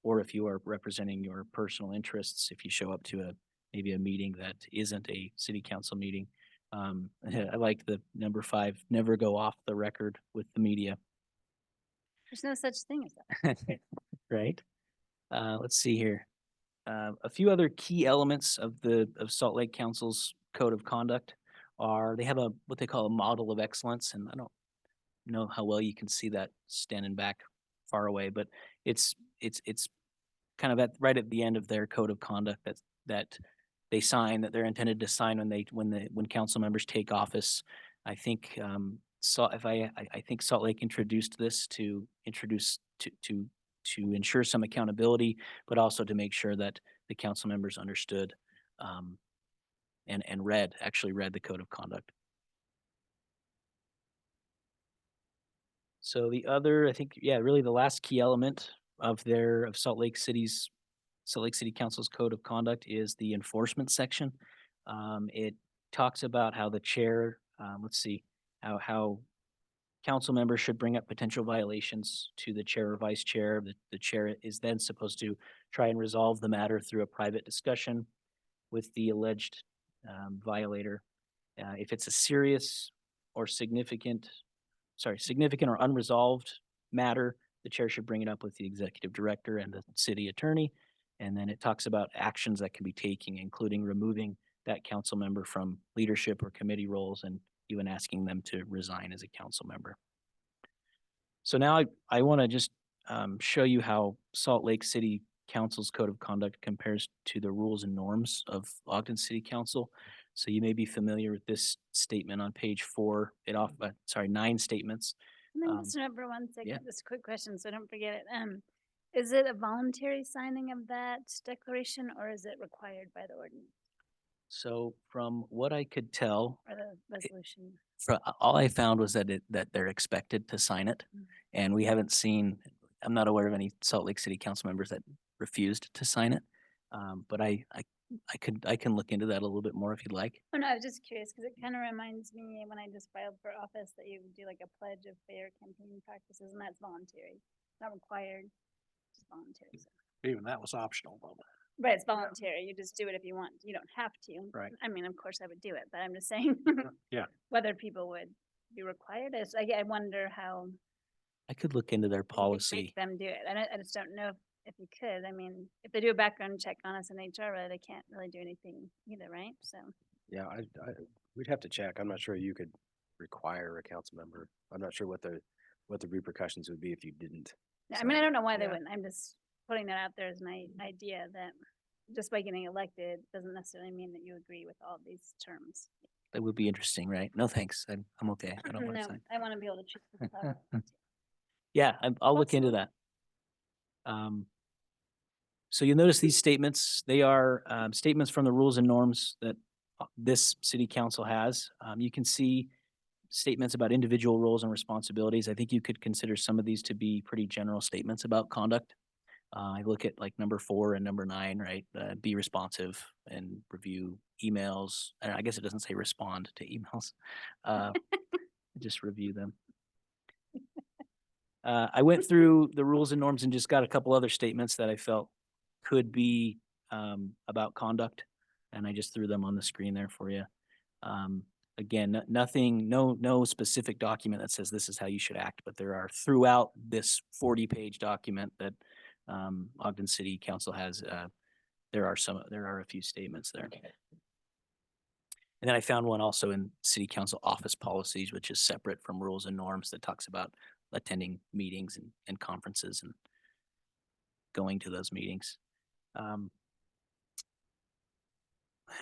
or if you are representing your personal interests. If you show up to maybe a meeting that isn't a city council meeting. I like the number 5, never go off the record with the media. There's no such thing as that. Right? Let's see here. A few other key elements of Salt Lake Council's code of conduct are they have what they call a model of excellence, and I don't know how well you can see that standing back far away, but it's kind of right at the end of their code of conduct that they sign, that they're intended to sign when council members take office. I think I think Salt Lake introduced this to ensure some accountability, but also to make sure that the council members understood and actually read the code of conduct. So the other, I think, really the last key element of Salt Lake City Council's code of conduct is the enforcement section. It talks about how the chair, how council members should bring up potential violations to the chair or vice chair. The chair is then supposed to try and resolve the matter through a private discussion with the alleged violator. If it's a significant or unresolved matter, the chair should bring it up with the executive director and the city attorney. And then it talks about actions that can be taken, including removing that council member from leadership or committee roles and even asking them to resign as a council member. So now I want to just show you how Salt Lake City Council's code of conduct compares to the rules and norms of Ogden City Council. So you may be familiar with this statement on page 4. 9 statements. Let me just remember one second, yeah. just a quick question so I don't forget it. Is it a voluntary signing of that declaration or is it required by the ordinance So from what I could tell, or the resolution? all I found was that they're expected to sign it, and we haven't seen. I'm not aware of any Salt Lake City Council members that refused to sign it. But I can look into that a little bit more if you'd like. Oh, no, I was just curious because it kind of reminds me when I just filed for office that you do like a pledge of fair campaign practices, and that's voluntary, not required, just voluntary. So. Even that was optional, though. Right, it's voluntary. You just do it if you want. You don't have to. Right. I mean, of course I would do it, but I'm just saying. Yeah. Whether people would be required. I wonder how. I could look into their you could policy. Make them do it. I just don't know if you could. I mean, if they do a background check on us in HR, they can't really do anything either, right? So. Yeah, we'd have to check. I'm not sure you could require a council member. I'm not sure what the repercussions would be if you didn't. Yeah, I mean, I don't know why they yeah. wouldn't. I'm just putting that out there as an idea that just by getting elected doesn't necessarily mean that you agree with all these terms. That would be interesting, right? No, thanks. I'm okay. I don't want to No, sign. I want to be able to choose. people I want to. Yeah, I'll look into Absolutely. that. So you'll notice these statements, they are statements from the rules and norms that this city council has. You can see statements about individual roles and responsibilities. I think you could consider some of these to be pretty general statements about conduct. I look at like number 4 and number 9, right? Be responsive and review emails. And I guess it doesn't say respond to emails. Just review them. I went through the rules and norms and just got a couple other statements that I felt could be about conduct, and I just threw them on the screen there for you. Again, nothing, no specific document that says this is how you should act, but there are throughout this 40-page document that Ogden City Council has, there are a few statements there. And then I found one also in City Council office policies, which is separate from rules and norms, that talks about attending meetings and conferences and going to those meetings. Let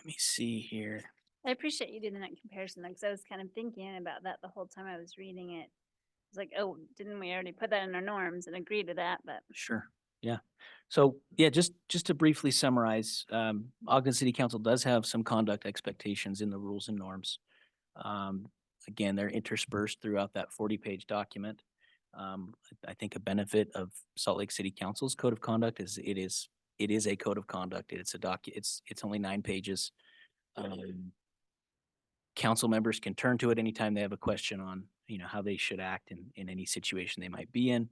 me see here. I appreciate you doing that comparison, because I was kind of thinking about that the whole time I was reading it. It's like, oh, didn't we already put that in our norms and agree to that? But Sure, yeah. So, yeah, just to briefly summarize, Ogden City Council does have some conduct expectations in the rules and norms. Again, they're interspersed throughout that 40-page document. I think a benefit of Salt Lake City Council's code of conduct is it is a code of conduct. It's it's only 9 pages. Council members can turn to it anytime they have a question on, how they should act in any situation they might be in.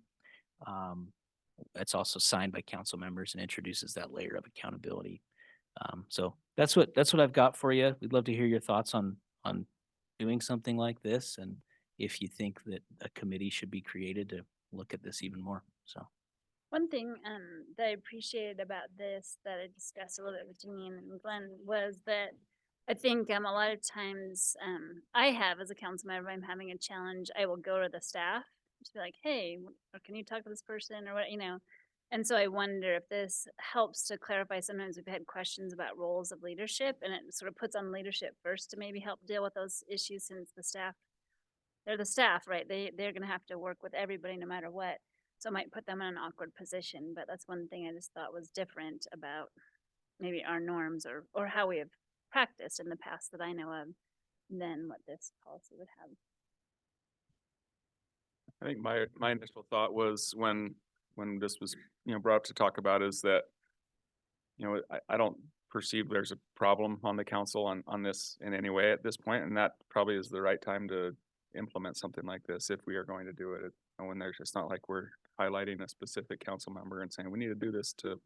It's also signed by council members and introduces that layer of accountability. So that's what I've got for you. We'd love to hear your thoughts on doing something like this, and if you think that a committee should be created to look at this even more. So. one thing that I appreciated about this that I discussed a little bit with Janine and Glenn was that I think a lot of times I have, as a council member, I'm having a challenge, I will go to the staff to be like, hey, or can you talk to this person or what, And so I wonder if this helps to clarify. Sometimes we've had questions about roles of leadership, and it sort of puts on leadership first to maybe help deal with those issues, since they're the staff, right? They're going to have to work with everybody no matter what. So it might put them in an awkward position, but that's one thing I just thought was different about maybe our norms or how we have practiced in the past that I know of than what this policy would have. I think my initial thought was when this was, brought up to talk about, is that, I don't perceive there's a problem on the council on this in any way at this point, and that probably is the right time to implement something like this if we are going to do it. When there's, it's not like we're highlighting a specific council member and saying we need to do this to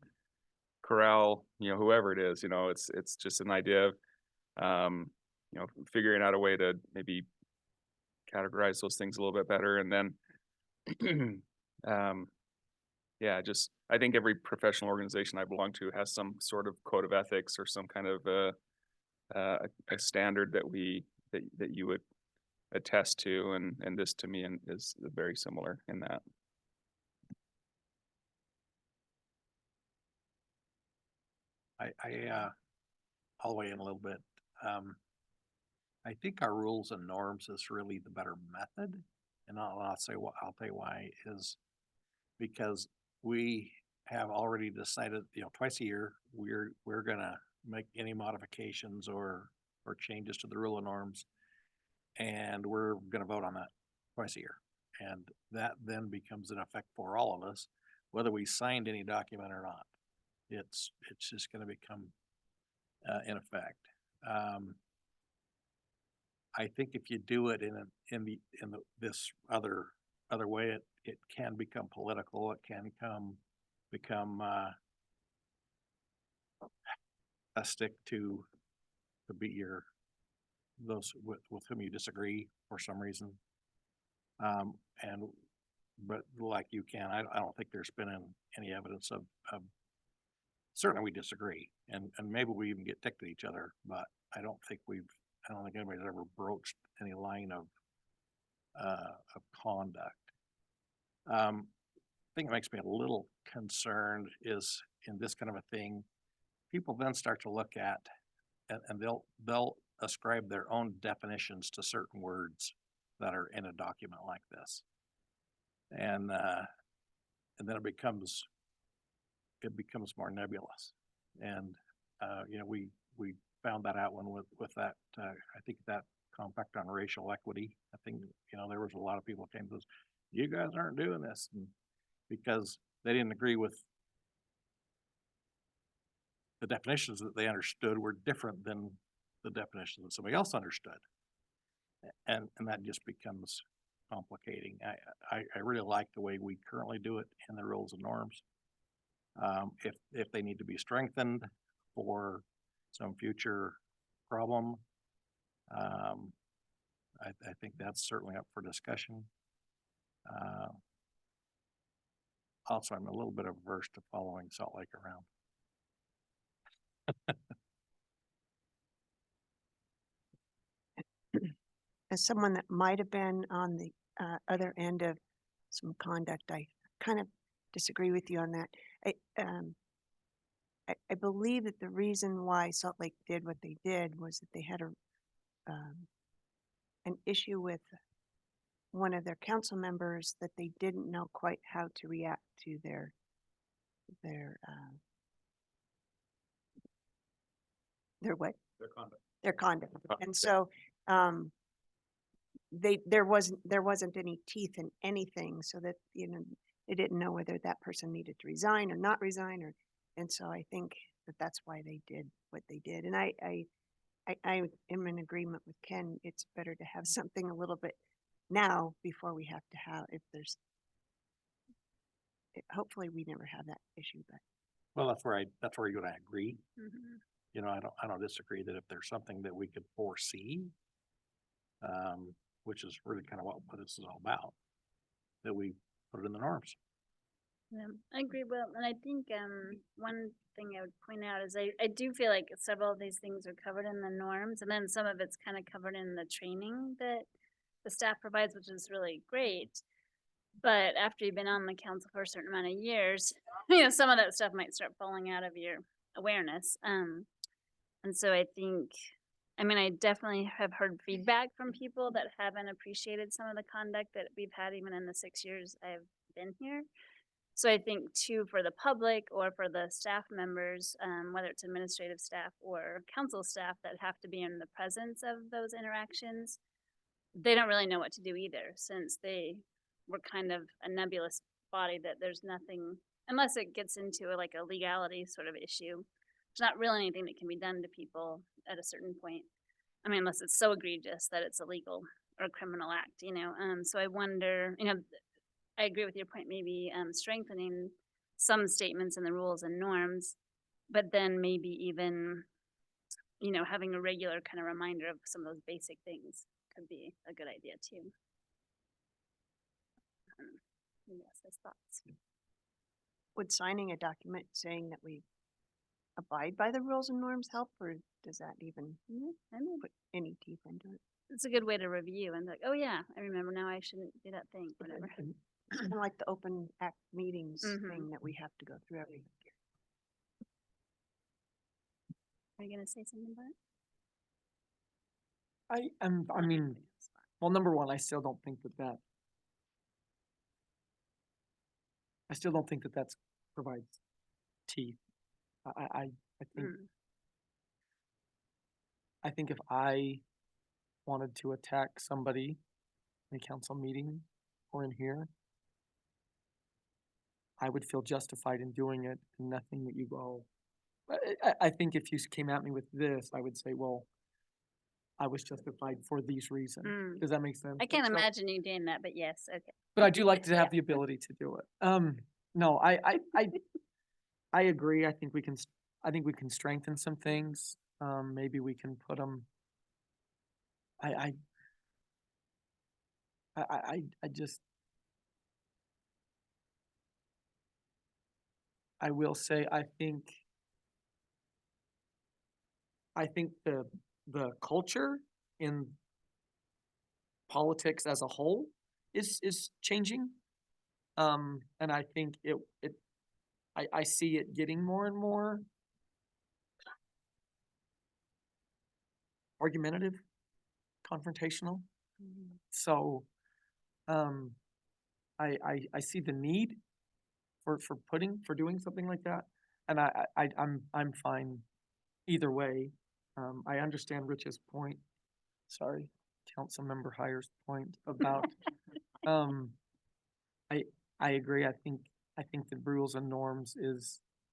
corral, whoever it is. It's just an idea of figuring out a way to maybe categorize those things a little bit better, and then I think every professional organization I belong to has some sort of code of ethics or some kind of a standard that you would attest to, and this to me is very similar in that. I'll weigh in a little bit. I think our rules and norms is really the better method, and I'll tell you why is because we have already decided, twice a year, we're gonna make any modifications or changes to the rule and norms, and we're gonna vote on that twice a year. And that then becomes in effect for all of us, whether we signed any document or not. It's just gonna become in effect. I think if you do it in this other way, it can become political. It can become a stick to beat those with whom you disagree for some reason. But like you can, I don't think there's been any evidence of certainly we disagree, and maybe we even get ticked at each other, but I don't think anybody's ever broached any line of conduct. Thing that makes me a little concerned is in this kind of a thing, people then start to look at and they'll ascribe their own definitions to certain words that are in a document like this, and then it becomes more nebulous. And we found that out with that I think that compact on racial equity. I think there was a lot of people came to us, you guys aren't doing this, and because they didn't agree with the definitions that they understood were different than the definitions that somebody else understood, and that just becomes complicating. I really like the way we currently do it in the rules and norms. If they need to be strengthened for some future problem, I think that's certainly up for discussion. Also, I'm a little bit averse to following Salt Lake around. As someone that might have been on the other end of some conduct, I kind of disagree with you on that. I believe that the reason why Salt Lake did what they did was that they had an issue with one of their council members that they didn't know quite how to react to their what? Their conduct. Their conduct. Conduct, And yeah. so, there wasn't any teeth in anything, so that, you know, they didn't know whether that person needed to resign or not resign, and so I think that that's why they did what they did. And I am in agreement with Ken. It's better to have something a little bit now before we have to have, if there's, hopefully we never have that issue, but. Well, that's where you and I agree. Mhm. You know, I don't disagree that if there's something that we could foresee, which is really kind of what this is all about, that we put it in the norms. Yeah, I agree, Will, and I think, one thing I would point out is I do feel like several of these things are covered in the norms, and then some of it's kind of covered in the training that the staff provides, which is really great. But after you've been on the council for a certain amount of years, you know, some of that stuff might start falling out of your awareness. And so I think, I mean, I definitely have heard feedback from people that haven't appreciated some of the conduct that we've had even in the 6 years I've been here. So I think too, for the public or for the staff members, whether it's administrative staff or council staff that have to be in the presence of those interactions, they don't really know what to do either, since they were kind of a nebulous body that there's nothing, unless it gets into like a legality sort of issue, there's not really anything that can be done to people at a certain point. I mean, unless it's so egregious that it's illegal or a criminal act, you know? So I wonder, you know, I agree with your point, maybe strengthening some statements in the rules and norms, but then maybe even, you know, having a regular kind of reminder of some of those basic things could be a good idea too. Yes, his thoughts. Would signing a document saying that we abide by the rules and norms help, or does that even I mean, put any teeth into it? it's a good way to review and like, oh yeah, I remember now I shouldn't do that thing, whatever. Kind of like the open act meetings Mhm. thing that we have to go through every year. Are you gonna say something about it? I mean, well, number one, I still don't think that that's provides teeth. I think, Mm. I think if I wanted to attack somebody in a council meeting or in here, I would feel justified in doing it, and nothing that you go. I think if you came at me with this, I would say, well, I was justified for these reasons. Mm. Does that make sense? I can't So- imagine you doing that, but yes, okay. But I do like to have the ability to do it. No, I agree. I think we can, I think we can strengthen some things. Maybe we can put them. I just. I will say, I think the culture in politics as a whole is changing. And I think I see it getting more and more argumentative, confrontational. So, I see the need for doing something like that. And I'm fine either way. I understand Rich's point. Sorry, Councilmember Hires point about, I agree. I think the rules and norms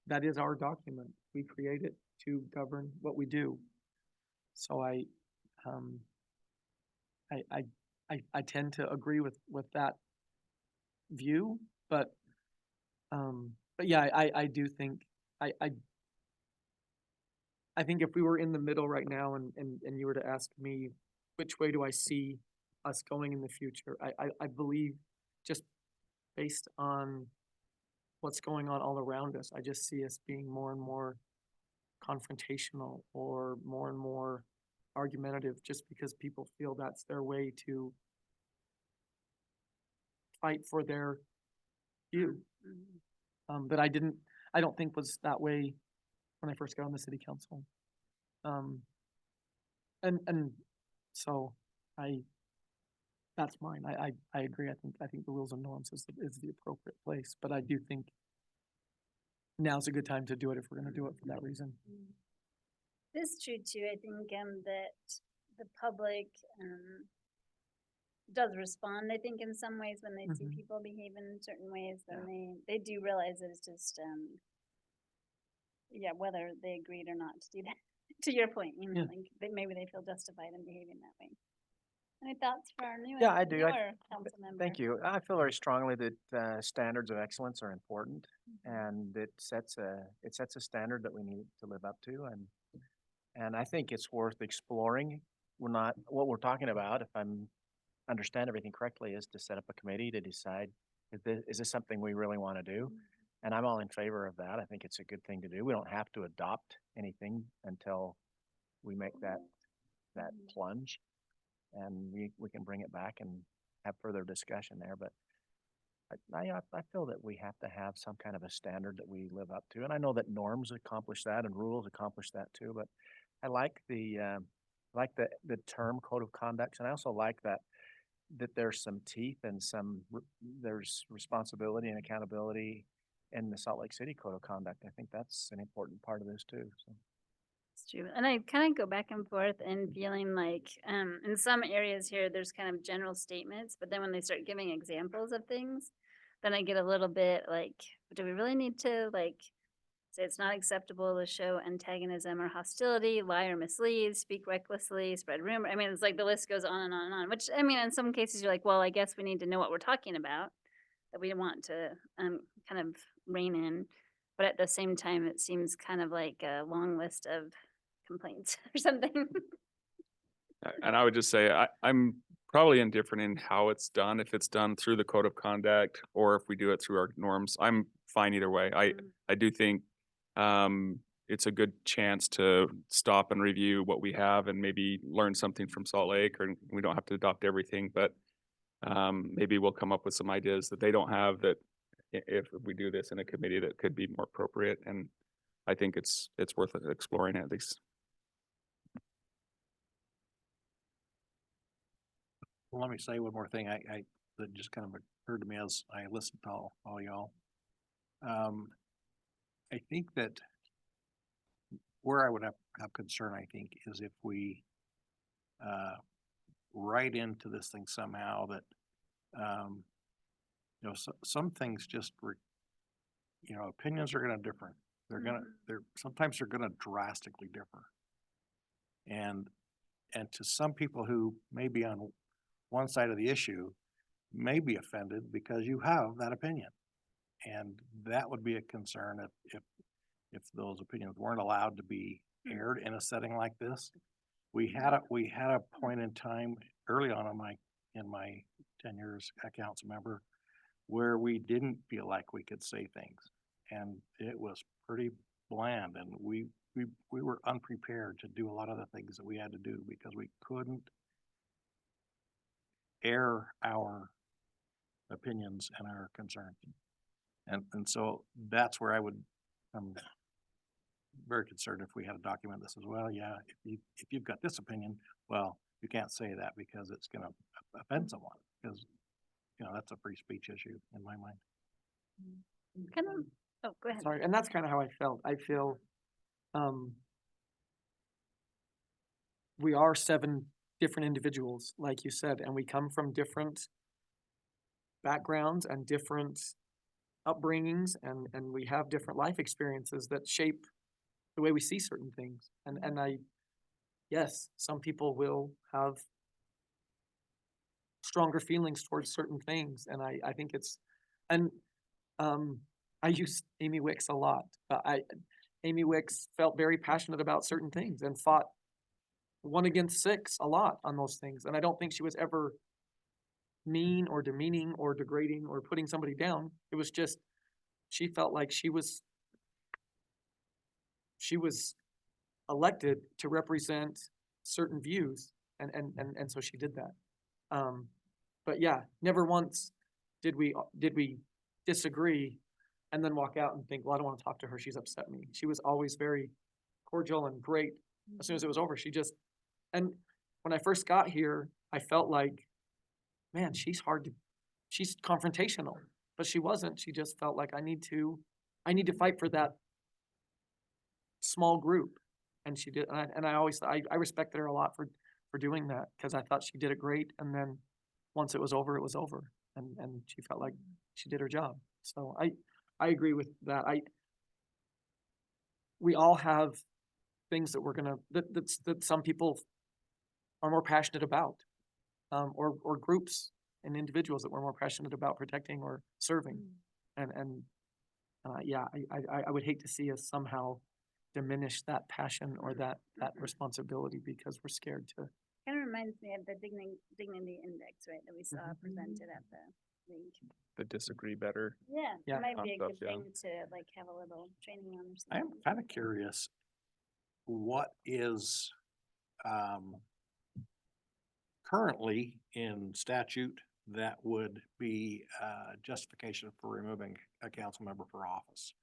that is our document. We create it to govern what we do. So I tend to agree with that view, but But yeah, I do think, I think if we were in the middle right now and you were to ask me, which way do I see us going in the future? I believe just based on what's going on all around us, I just see us being more and more confrontational or more and more argumentative just because people feel that's their way to fight for their view. That I don't think was that way when I first got on the city council. And so that's mine. I agree. I think the rules and norms is the appropriate place, but I do think now's a good time to do it if we're gonna do it for that reason. This is true too. I think that the public does respond, I think, in some ways when they see Mhm. people behave in certain ways, then they do realize that it's just yeah, whether they agreed or not to do that. To your point, you know, Yeah. like maybe they feel justified in behaving that way. Any thoughts for our new Yeah, I do. newer council member? Thank you. I feel very strongly that standards of excellence are important, and it sets a standard that we need to live up to, and I think it's worth exploring. What we're talking about, if I'm understand everything correctly, is to set up a committee to decide is this something we really want to do? And I'm all in favor of that. I think it's a good thing to do. We don't have to adopt anything until we make that plunge, and we can bring it back and have further discussion there. But I feel that we have to have some kind of a standard that we live up to, and I know that norms accomplish that and rules accomplish that too. But I like the term code of conduct, and I also like that there's some teeth and there's responsibility and accountability in the Salt Lake City Code of Conduct. I think that's an important part of this too. So. It's true. And I kind of go back and forth and feeling like in some areas here, there's kind of general statements, but then when they start giving examples of things, then I get a little bit like, do we really need to like say it's not acceptable to show antagonism or hostility, lie or mislead, speak recklessly, spread rumor? I mean, it's like the list goes on and on and on, which I mean, in some cases you're like, well, I guess we need to know what we're talking about, that we want to kind of rein in. But at the same time, it seems kind of like a long list of complaints or something. And I would just say, I'm probably indifferent in how it's done, if it's done through the code of conduct or if we do it through our norms. I'm fine either way. I do think it's a good chance to stop and review what we have and maybe learn something from Salt Lake, or we don't have to adopt everything, but maybe we'll come up with some ideas that they don't have that if we do this in a committee that could be more appropriate. And I think it's worth exploring at least. Well, let me say one more thing. That just kind of occurred to me as I listened to all y'all. I think that where I would have concern, I think, is if we write into this thing somehow that you know, some things just you know, opinions are going to differ. Sometimes they're going to drastically differ. And to some people who may be on one side of the issue may be offended because you have that opinion. And that would be a concern if those opinions weren't allowed to be aired in a setting like this. We had a point in time early on in my tenure as a council member where we didn't feel like we could say things, and it was pretty bland, and we were unprepared to do a lot of the things that we had to do because we couldn't air our opinions and our concerns. And so that's where I would, I'm very concerned if we had a document that says, well, yeah, if you've got this opinion, well, you can't say that because it's going to offend someone, because, you know, that's a free speech issue in my mind. Kind of, oh, go ahead. Sorry, and that's kind of how I felt. I feel we are 7 different individuals, like you said, and we come from different backgrounds and different upbringings, and we have different life experiences that shape the way we see certain things. And yes, some people will have stronger feelings towards certain things, and I think it's, and I use Amy Wicks a lot. Amy Wicks felt very passionate about certain things and fought 1 against 6 a lot on those things. And I don't think she was ever mean or demeaning or degrading or putting somebody down. It was just, she felt like she was elected to represent certain views and so she did that. But yeah, never once did we disagree and then walk out and think, well, I don't want to talk to her. She's upset me. She was always very cordial and great. As soon as it was over, and when I first got here, I felt like, man, she's confrontational, but she wasn't. She just felt like I need to fight for that small group. And she did. And I respected her a lot for doing that, because I thought she did it great. And then once it was over, it was over. And she felt like she did her job. So I agree with that. We all have things that that some people are more passionate about, or groups and individuals that we're more passionate about protecting or serving. And yeah, I would hate to see us somehow diminish that passion or that responsibility because we're scared to. Kind of reminds me of the dignity index, right, that we saw presented at the league. The disagree better. Yeah, Yeah. it might be a Concept, good yeah. thing to like have a little training on or I am something. kind of curious, what is currently in statute that would be justification for removing a council member for office?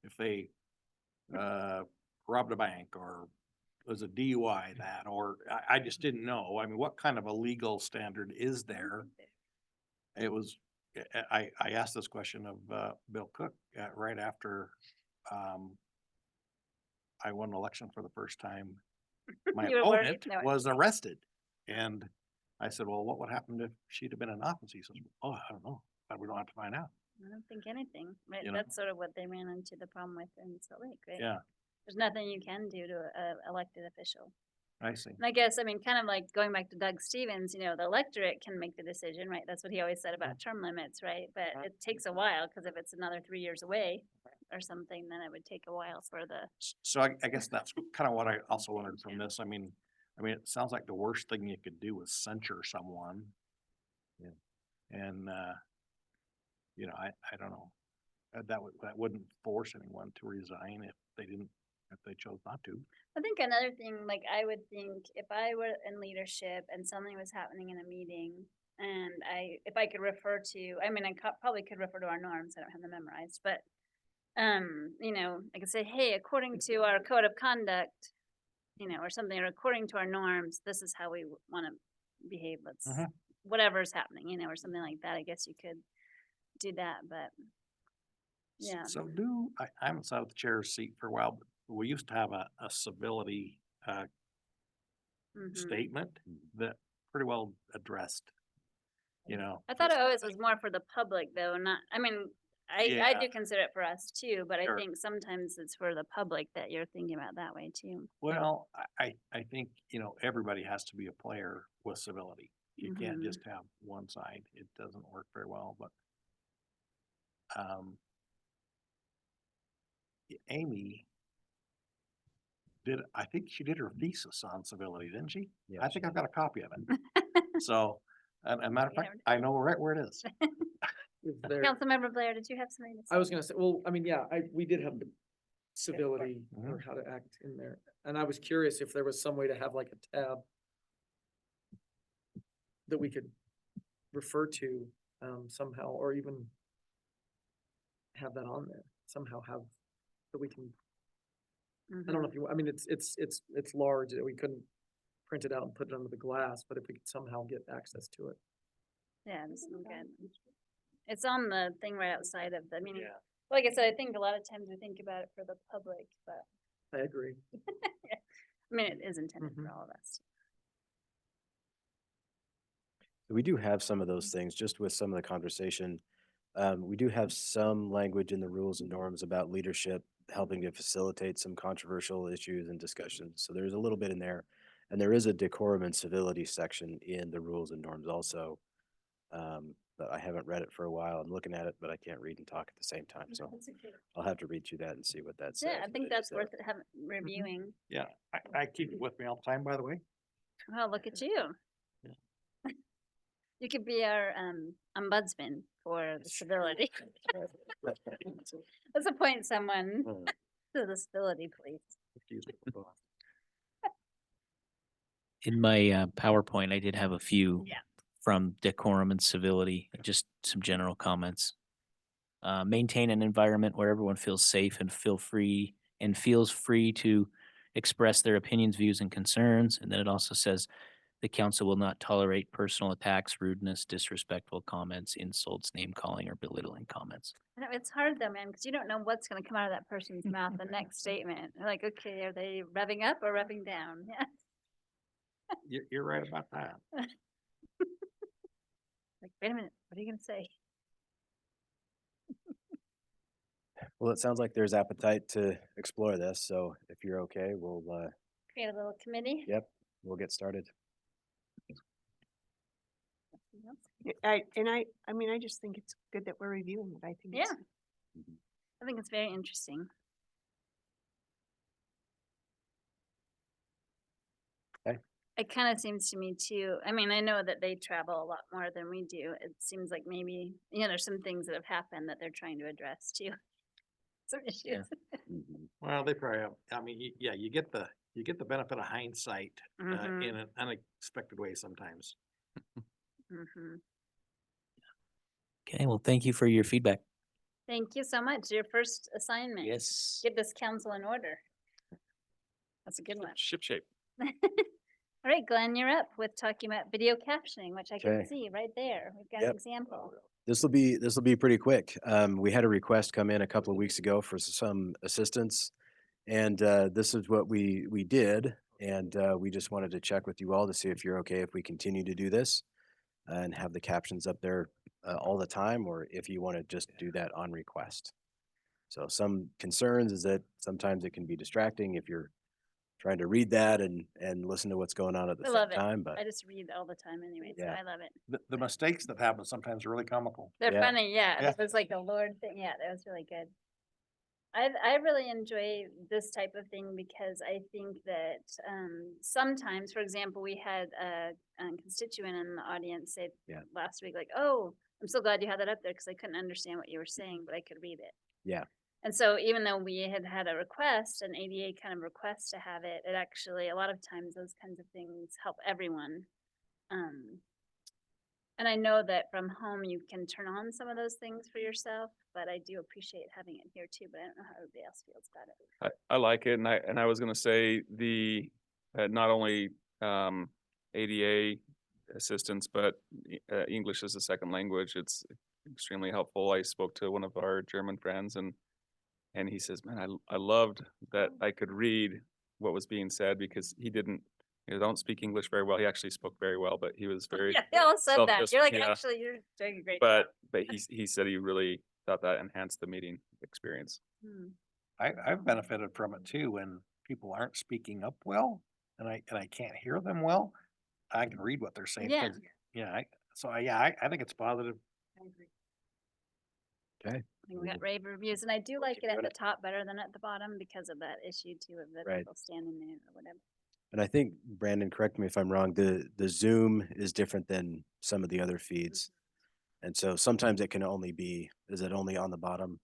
If they robbed a bank or was a DUI that, or I just didn't know. I mean, what kind of a legal standard is there? It was, I asked this question of Bill Cook right after I won an election for the first time. My You were worried? opponent No, was arrested. And I said, well, what would happen if she'd have been in office? He says, oh, I don't know, but we don't have to find out. I don't think anything, right? You know? That's sort of what they ran into the problem with in Salt Lake, right? Yeah, There's nothing you can do to a elected official. I see. And I guess, I mean, kind of like going back to Doug Stevens, the electorate can make the decision, right? That's what he always said about term limits, right? But it takes a while, because if it's another 3 years away or something, then it would take a while for the. So I guess that's kind of what I also wondered from this. I mean, it sounds like the worst thing you could do is censure someone. Yeah. And, I don't know. That wouldn't force anyone to resign if they chose not to. I think another thing, like I would think if I were in leadership and something was happening in a meeting and if I could refer to, I mean, probably could refer to our norms. I don't have them memorized, but, I could say, hey, according to our code of conduct, or something, or according to our norms, this is how we want to behave. Whatever's happening, or something like that. I guess you could do that, but yeah. So I haven't sat at the chair's seat for a while, but we used to have a civility Mhm. statement that pretty well addressed, I thought it always was more for the public though, not, I mean, I Yeah. do consider it for us too, but Sure. I think sometimes it's for the public that you're thinking about that way too. Well, I think, everybody has to be a player with civility. You can't Mhm. just have one side. It doesn't work very well, but Amy I think she did her thesis on civility, didn't she? Yeah, I she think I've did. got a copy of it. So, a matter of Yeah. fact, I know right where it is. Is there, Councilmember Blair, did you have something to say? I was gonna say, well, I mean, yeah, we did have the civility Mhm. or how to act in there. And I was curious if there was some way to have like a tab that we could refer to somehow, or even have that on there, somehow that we can, I don't know if you, I mean, it's large, that we couldn't print it out and put it under the glass, but if we could somehow get access to it. Yeah, this is good. It's on the thing right outside of the meeting. Yeah. Like I said, I think a lot of times we think about it for the public, but I agree. I mean, it is intended for Mhm. all of us. We do have some of those things, just with some of the conversation. We do have some language in the rules and norms about leadership, helping to facilitate some controversial issues and discussions. So there's a little bit in there. And there is a decorum and civility section in the rules and norms also. But I haven't read it for a while. I'm looking at it, but I can't read and talk at the same time. So I'll have to read through that and see what that says. Yeah, I think but that's it's, worth it having, reviewing. Yeah, I keep it with me all the time, by the way. Oh, look at you. You could be our ombudsman for the civility. Let's appoint someone Hmm. to the civility police. Excuse me. In my PowerPoint, I did have a few Yeah. from decorum and civility, just some general comments. Maintain an environment where everyone feels safe and feels free to express their opinions, views, and concerns. And then it also says the council will not tolerate personal attacks, rudeness, disrespectful comments, insults, name calling, or belittling comments. I know, it's hard though, man, because you don't know what's going to come out of that person's mouth the next statement. They're like, okay, are they revving up or revving down? Yeah. You're right about that. Like, wait a minute, what are you going to say? Well, it sounds like there's appetite to explore this. So if you're okay, we'll, Create a little committee? yep, we'll get started. Anything else? I mean, I just think it's good that we're reviewing it. I think Yeah, it's, I think it's very interesting. Okay. It kind of seems to me too, I mean, I know that they travel a lot more than we do. It seems like maybe, there's some things that have happened that they're trying to address too. Some issues. Mhm. Well, they probably have, I mean, yeah, you get the benefit of hindsight Mhm, in an unexpected way sometimes. mhm. Okay, well, thank you for your feedback. Thank you so much. Your first assignment. Yes. Get this council in order. That's a good one. Ship shape. All right, Glenn, you're up with talking about video captioning, which I can Okay. see right there. We've got an Yep. example. This will be pretty quick. We had a request come in a couple of weeks ago for some assistance. And this is what we did. And we just wanted to check with you all to see if you're okay if we continue to do this and have the captions up there all the time, or if you want to just do that on request. So some concerns is that sometimes it can be distracting if you're trying to read that and listen to what's going on at the I same love it. time. But I just read all the time anyway, so Yeah. I love it. The mistakes that happen sometimes are really comical. They're Yeah. funny, yeah. Yeah. It was like the Lord thing. Yeah, that was really good. I really enjoy this type of thing because I think that sometimes, for example, we had a constituent in the audience say Yeah. last week, like, "Oh, I'm so glad you had that up there because I couldn't understand what you were saying, but I could read it." Yeah. And so even though we had a request, an ADA kind of request to have it, it actually, a lot of times those kinds of things help everyone. And I know that from home you can turn on some of those things for yourself, but I do appreciate having it here too, but I don't know how everybody else feels about it. I like it, and I was gonna say not only ADA assistance, but English as a second language. It's extremely helpful. I spoke to one of our German friends, and he says, "Man, I loved that I could read what was being said because he don't speak English very well. He actually spoke very well, but he was very Yeah, they all said that. self-dis- You're like, yeah. actually, you're doing a great job. But he said he really thought that enhanced the meeting experience." Hmm. I've benefited from it too when people aren't speaking up well and I can't hear them well. I can read what they're saying. Yeah. 'Cause, yeah, I think it's positive. I agree. Okay. I think we got rave reviews, and I do like keep it at doing the it. top better than at the bottom because of that issue too of the Right. people standing there or whatever. And I think, Brandon, correct me if I'm wrong, the Zoom is different than some of the other feeds. And so sometimes it can only be, is it only on the bottom?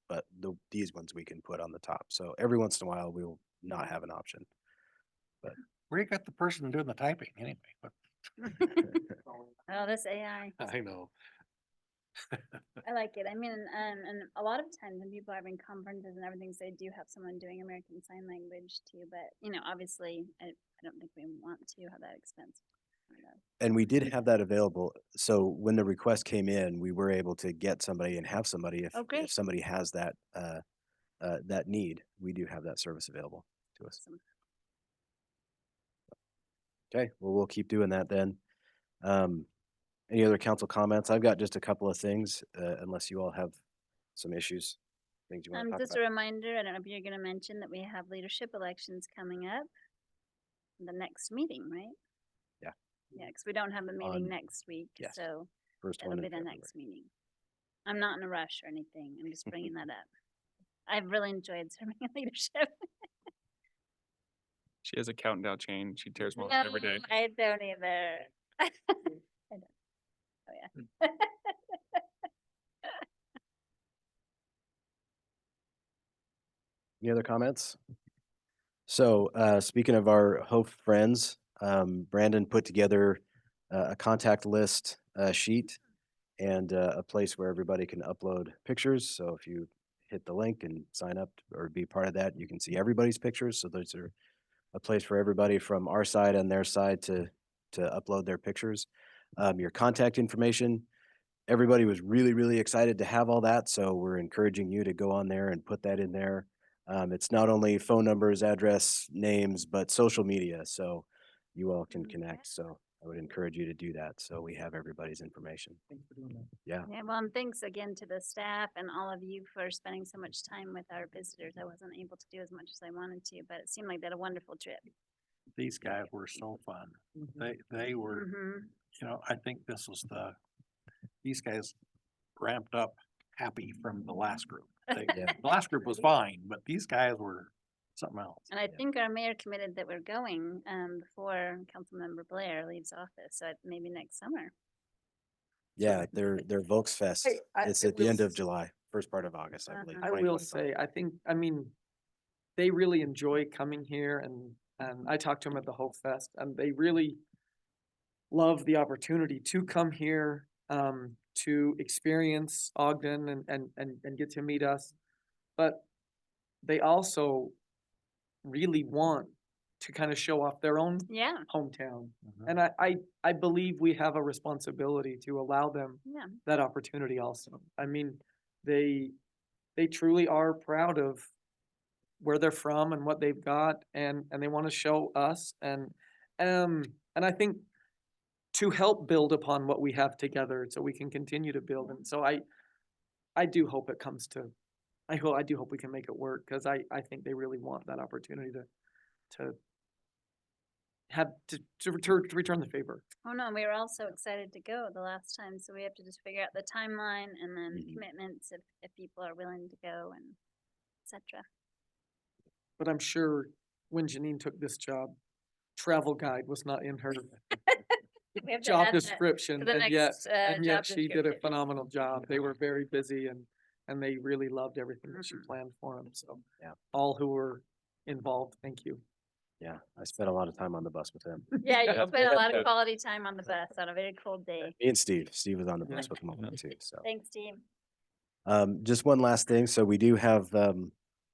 But these ones we can put on the top. So every once in a while, we'll not have an option. Where you got the person doing the typing anyway? But Oh, this AI. I know. I like it. I mean, and a lot of times when people are having conferences and everything, they do have someone doing American Sign Language too. But obviously, I don't think we want to have that expense. And we did have that available. So when the request came in, we were able to get somebody and have somebody Oh, great. if somebody has that that need, we do have that service available to us. Awesome. Okay, well, we'll keep doing that then. Any other council comments? I've got just a couple of things, unless you all have some issues, things you want to talk Just about. a reminder, I don't know if you're going to mention that we have leadership elections coming up. The next meeting, right? Yeah. Yeah, because we don't have a meeting On- next week. yes. So First It'll one be in the February. next meeting. I'm not in a rush or anything. I'm just bringing that up. I've really enjoyed serving in leadership. She has a countdown chain. She tears one off every day. No, I don't either. I don't. Oh, yeah. Any other comments? So, speaking of our Hope friends, Brandon put together a contact list sheet and a place where everybody can upload pictures. So if you hit the link and sign up or be part of that, you can see everybody's pictures. So those are a place for everybody from our side and their side to upload their pictures. Your contact information, everybody was really excited to have all that. So we're encouraging you to go on there and put that in there. It's not only phone numbers, address, names, but social media. So you all can connect. So I would encourage you to do that. So we have everybody's information. Thanks for doing that. Yeah. Yeah, well, and thanks again to the staff and all of you for spending so much time with our visitors. I wasn't able to do as much as I wanted to, but it seemed like they had a wonderful trip. These guys were so fun. They were, Mhm. you know, I think this was these guys ramped up happy from the last group. Yeah. The last group was fine, but these guys were something else. And I think our mayor committed that we're going before Councilmember Blair leaves office, so maybe next summer. Yeah, their Volksfest. It's I at the will end of s- July, first part of August, I believe. Uh-huh. I will 2025. say, I mean, they really enjoy coming here and I talked to them at the Hope Fest and they really love the opportunity to come here, to experience Ogden and get to meet us. But they also really want to kind of show off their own Yeah, hometown. Mhm. And I believe we have a responsibility to allow them yeah. that opportunity also. I mean, they truly are proud of where they're from and what they've got and they want to show us and I think to help build upon what we have together so we can continue to build. And so I do hope it comes to I do hope we can make it work because I think they really want that opportunity to have to return the favor. Oh, no, we were all so excited to go the last time, so we have to just figure out the timeline and then Mhm. commitments if people are willing to go and et cetera. But I'm sure when Janine took this job, travel guide was not in her We have to job add that description, to the and yet, next, and yet job she did a description. phenomenal job. They were very busy and they really loved everything that she Mhm. planned for them, so. Yeah. All who were involved, thank you. Yeah, I spent a lot of time on the bus with him. Yeah, you Yeah. spent a lot Yeah. of quality time on the bus on a very cold day. Me and Steve. Steve was on the bus Yeah. with him all night too. So, Thanks, team. just one last thing. So we do have,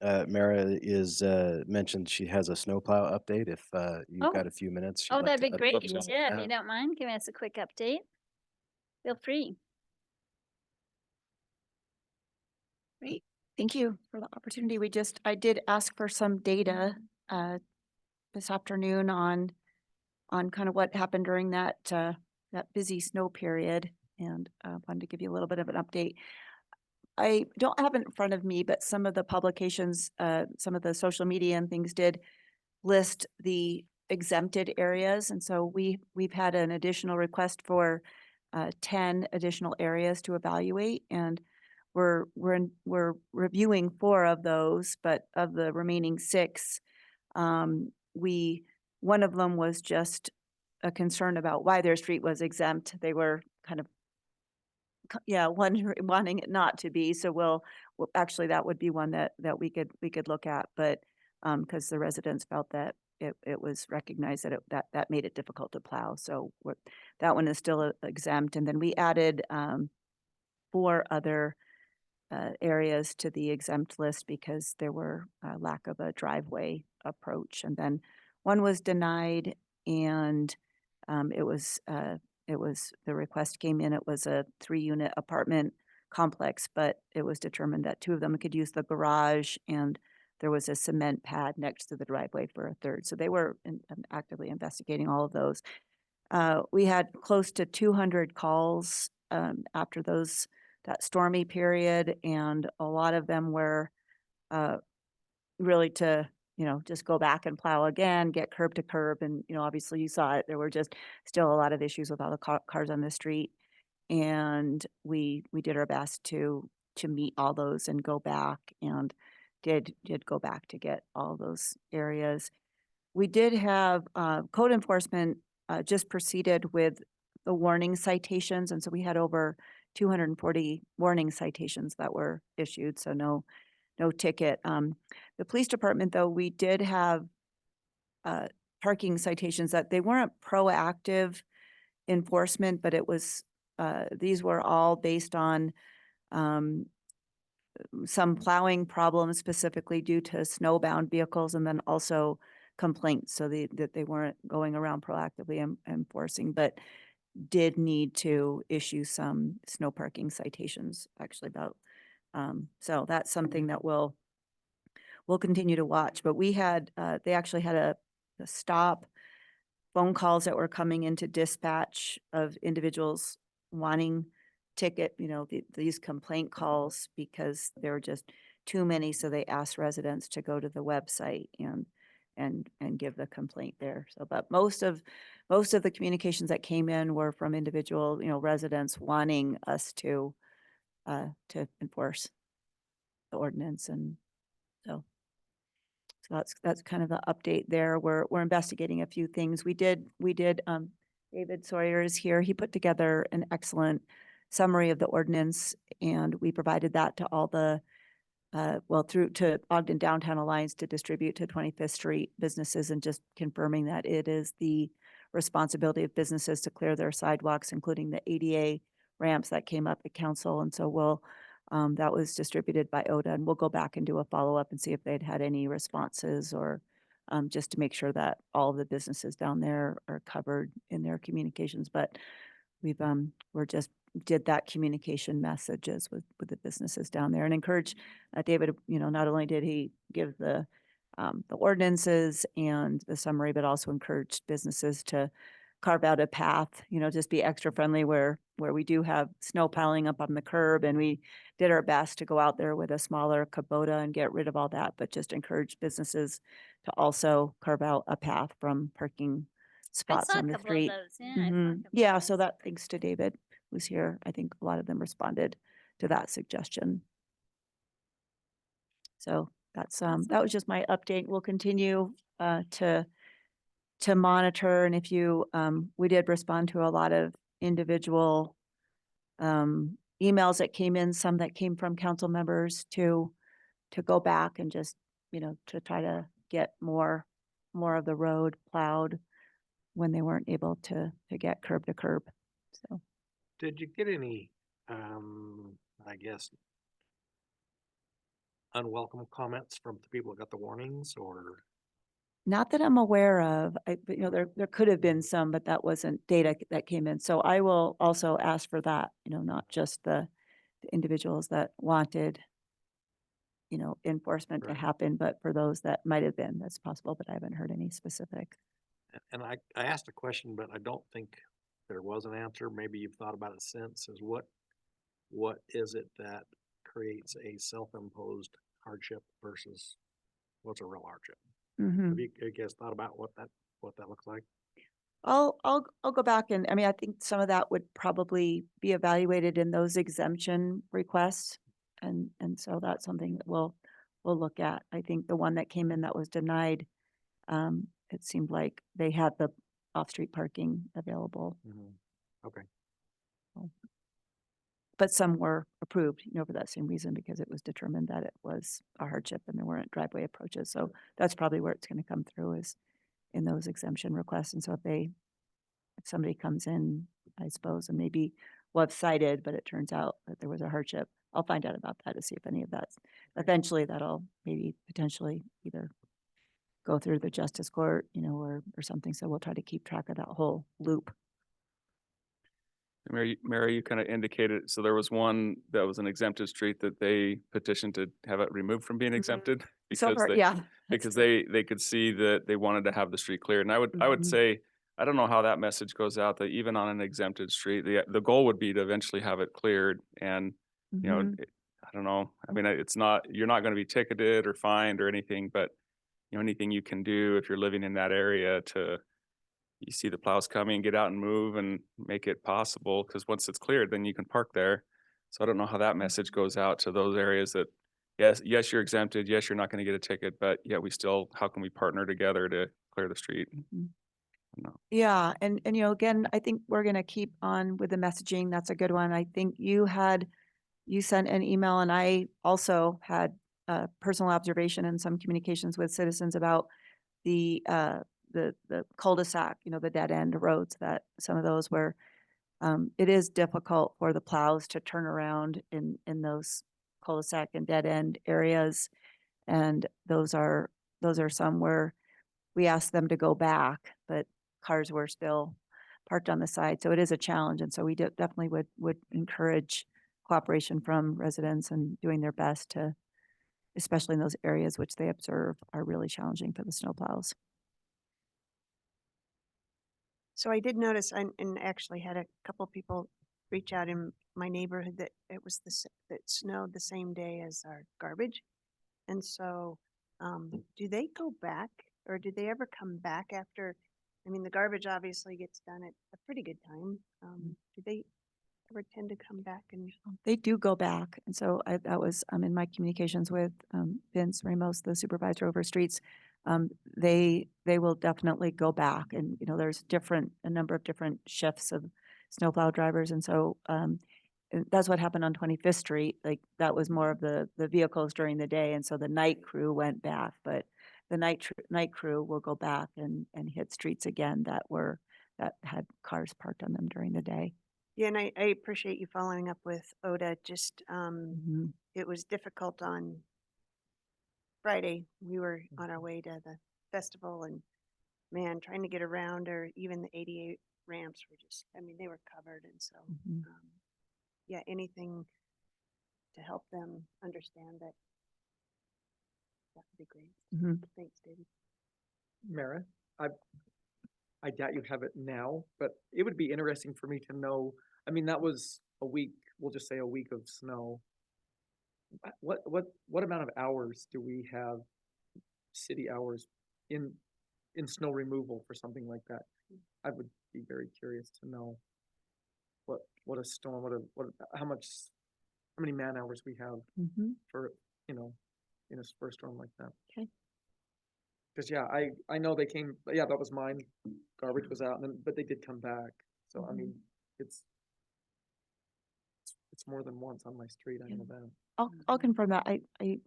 Mara is, mentioned she has a snowplow update. If, you've Oh. got a few minutes. she'd Oh, like that'd to be update great. us on Yeah, if that. you don't mind, giving us a quick update. Feel free. Great. Thank you for the opportunity. I did ask for some data this afternoon on kind of what happened during that busy snow period and wanted to give you a little bit of an update. I don't have it in front of me, but some of the publications, some of the social media and things did list the exempted areas. And so we've had an additional request for 10 additional areas to evaluate. And we're reviewing 4 of those, but of the remaining 6, one of them was just a concern about why their street was exempt. They were kind of wanting it not to be. So actually that would be one that we could look at, but because the residents felt that it was recognized that that made it difficult to plow. So that one is still exempt. And then we added 4 other areas to the exempt list because there were lack of a driveway approach. And then one was denied, and it was the request came in. It was a 3-unit apartment complex, but it was determined that 2 of them could use the garage, and there was a cement pad next to the driveway for a third. So they were actively investigating all of those. We had close to 200 calls after that stormy period, and a lot of them were really to, just go back and plow again, get curb to curb. And, obviously you saw it, there were just still a lot of issues with all the cars on the street. And we did our best to meet all those and go back and did go back to get all those areas. We did have code enforcement just proceeded with the warning citations, and so we had over 240 warning citations that were issued, so no ticket. The police department, though, we did have parking citations that they weren't proactive enforcement, but it was these were all based on some plowing problems specifically due to snowbound vehicles, and then also complaints, so that they weren't going around proactively enforcing, but did need to issue some snow parking citations actually about. So that's something that we'll continue to watch. But we had, they actually had a stop phone calls that were coming into dispatch of individuals wanting ticket, these complaint calls because there were just too many. So they asked residents to go to the website and give the complaint there. So, but most of the communications that came in were from individual, residents wanting us to enforce the ordinance. And so that's kind of the update there. We're investigating a few things. We did, David Sawyer is here. He put together an excellent summary of the ordinance, and we provided that to all the, through to Ogden Downtown Alliance to distribute to 25th Street businesses, and just confirming that it is the responsibility of businesses to clear their sidewalks, including the ADA ramps that came up at council. And so that was distributed by ODA, and we'll go back and do a follow-up and see if they'd had any responses, or just to make sure that all of the businesses down there are covered in their communications. But we're just did that communication messages with the businesses down there, and encourage David, not only did he give the ordinances and the summary, but also encouraged businesses to carve out a path, just be extra friendly where we do have snow piling up on the curb, and we did our best to go out there with a smaller Kubota and get rid of all that, but just encourage businesses to also carve out a path from parking I spots saw a on the couple of street. those. Yeah, I saw a Mhm. couple of Yeah, those. so that, thanks to David who's here, I think a lot of them responded to that suggestion. So that's that was just my update. We'll continue to monitor, and if you we did respond to a lot of individual emails that came in, some that came from council members to go back and just, to try to get more of the road plowed when they weren't able to get curb to curb. So Did you get any, I guess, unwelcome comments from the people that got the warnings, or? not that I'm aware of, but there could have been some, but that wasn't data that came in. So I will also ask for that, not just the individuals that wanted, enforcement to Right. happen, but for those that might have been, that's possible, but I haven't heard any specific. And I asked a question, but I don't think there was an answer. Maybe you've thought about it since, is what is it that creates a self-imposed hardship versus what's a real hardship? Mhm. Have you guys thought about what that looks like? I'll go back, and I mean, I think some of that would probably be evaluated in those exemption requests. And so that's something that we'll look at. I think the one that came in that was denied, it seemed like they had the off-street parking available, Okay. but some were approved, for that same reason, because it was determined that it was a hardship and there weren't driveway approaches. So that's probably where it's going to come through, is in those exemption requests. And so if somebody comes in, I suppose, and maybe was cited, but it turns out that there was a hardship, I'll find out about that to see if any of that's, eventually that'll maybe potentially either go through the justice court, or something. So we'll try to keep track of that whole loop. Mary, you kind of indicated, so there was one that was an exempted street that they petitioned to have it removed from being Mhm. exempted. So because far, they- yeah. Because they could see that they wanted to have the street cleared. And I would Mhm. say, I don't know how that message goes out, that even on an exempted street, the goal would be to eventually have it cleared. And, Mhm. I don't know, I mean, it's not, you're not going to be ticketed or fined or anything, but anything you can do if you're living in that area to you see the plows coming, get out and move and make it possible, because once it's cleared, then you can park there. So I don't know how that message goes out to those areas that, yes, you're exempted, yes, you're not gonna get a ticket, but yeah, how can we partner together to clear the street? Mhm. No. Yeah, and you know, again, I think we're gonna keep on with the messaging. That's a good one. I think you sent an email and I also had personal observation and some communications with citizens about the cul-de-sac, you know, the dead end roads that some of those where it is difficult for the plows to turn around in those cul-de-sac and dead end areas. And those are some where we asked them to go back, but cars were still parked on the side. So it is a challenge. And so we definitely would encourage cooperation from residents and doing their best to, especially in those areas which they observe are really challenging for the snowplows. So I did notice, and actually had a couple people reach out in my neighborhood that it was that snowed the same day as our garbage. And so, do they go back or do they ever come back after? I mean, the garbage obviously gets done at a pretty good time. Do they ever tend to come back and? They do go back. And so that was in my communications with Vince Ramos, the supervisor over streets. They will definitely go back. And, you know, there's a number of different shifts of snowplow drivers. And so and that's what happened on 25th Street. Like that was more of the vehicles during the day. And so the night crew went back, but the night crew will go back and hit streets again that had cars parked on them during the day. Yeah, and I appreciate you following up with Oda. Just Mhm. it was difficult on Friday. We were on our way to the festival, and man, trying to get around, or even the 88 ramps were just, I mean, they were covered. And so, Mhm. yeah, anything to help them understand that would be great. Mhm. Thanks, David. Mara, I doubt you have it now, but it would be interesting for me to know, I mean, that was a week, we'll just say a week of snow. What amount of hours do we have, city hours in snow removal for something like that? I would be very curious to know what a storm, how many man hours we have Mhm. for, you know, in a for a storm like that. Okay. Cause yeah, I know they came, yeah, that was mine. Garbage was out and then, but they did come back. So I mean, it's more than once on my street. I know that. I'll confirm that.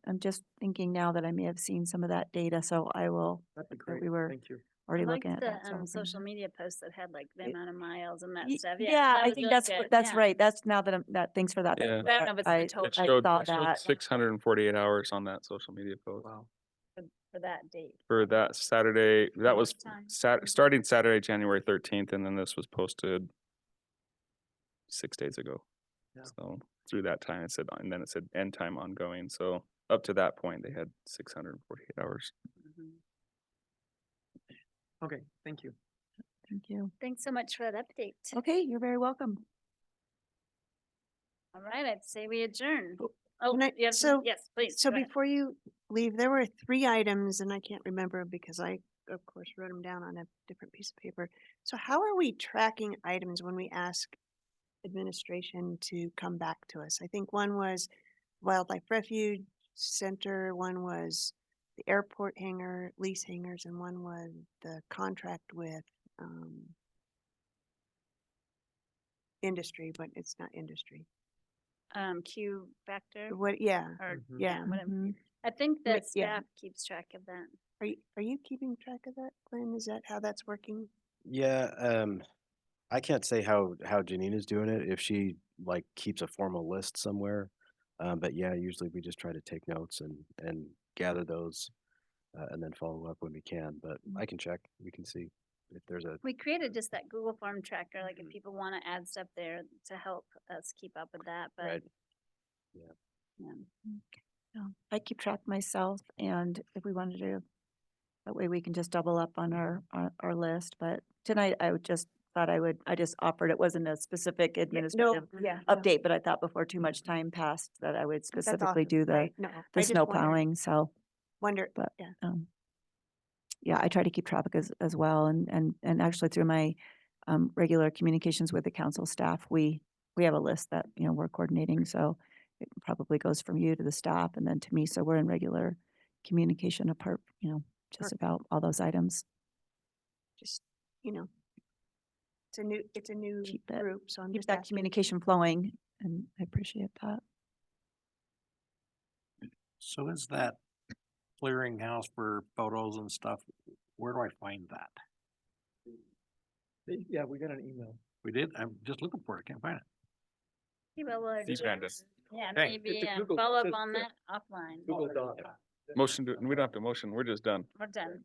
I'm just thinking now that I may have seen some of that data, so I will. That'd be that great. we were Thank you. already I liked looking at the that. so I'll bring social that. media posts that had like the It- amount of miles and that Ye- stuff. Yeah, that I was think really that's good. that's Yeah. right. That's now that thanks for that. Yeah. I don't know if it's the I total It I showed, saw it showed that. 648 hours on that social media post. Wow. for that date. For that Saturday, that was time? starting Saturday, January 13th, and then this was posted 6 days ago. Yeah. So through that time, and then it said end time ongoing. So up to that point, they had 648 hours. Okay, thank you. Thank you. Thanks so much for that update. Okay, you're very welcome. All right, I'd say we adjourn. Oh, Oh, can I- you have so- yes, please. So go ahead. before you leave, there were 3 items, and I can't remember because I, of course, wrote them down on a different piece of paper. So how are we tracking items when we ask administration to come back to us? I think one was Wildlife Refuge Center, one was the airport hangar, lease hangars, and one was the contract with industry, but it's not industry. Q factor. What, yeah, Or Mhm. yeah. whatever. Mhm. I think Ma- that yeah. staff keeps track of that. Are you keeping track of that, Glenn? Is that how that's working? Yeah, I can't say how Janina's doing it, if she like keeps a formal list somewhere. But yeah, usually we just try to take notes and gather those and then follow up when we can. But I can check, we can see if there's a, We created just that Google form tracker, like Mm-hmm. if people want to add stuff there to help us keep up with that, but. right. Yeah. Yeah, I keep track myself, and if we wanted to, that way we can just double up on our list. But tonight I I just offered, it wasn't a specific administrative Yeah. no, update, but I thought before too much time passed that I would that's specifically awesome. do the No, I the just snow wondered- plowing. So, Wonder, but yeah. yeah, I try to keep track as well. And actually through my regular communications with the council staff, we have a list that, you know, we're coordinating. So it probably goes from you to the staff and then to me. So we're in regular communication apart, you know, just about all those items. Just, you know, it's a new Keep that- group, so I'm Keep just that asking. communication flowing and I appreciate that. So is that clearinghouse for photos and stuff? Where do I find that? Yeah, we got an email. We did? I'm just looking for it. Can't find it. Yeah, but we'll Steve Grandis. Yeah, Hey. maybe It's a Google- follow up says- on that offline. Google Doc. Motion to, we don't have to motion, we're just done. We're done.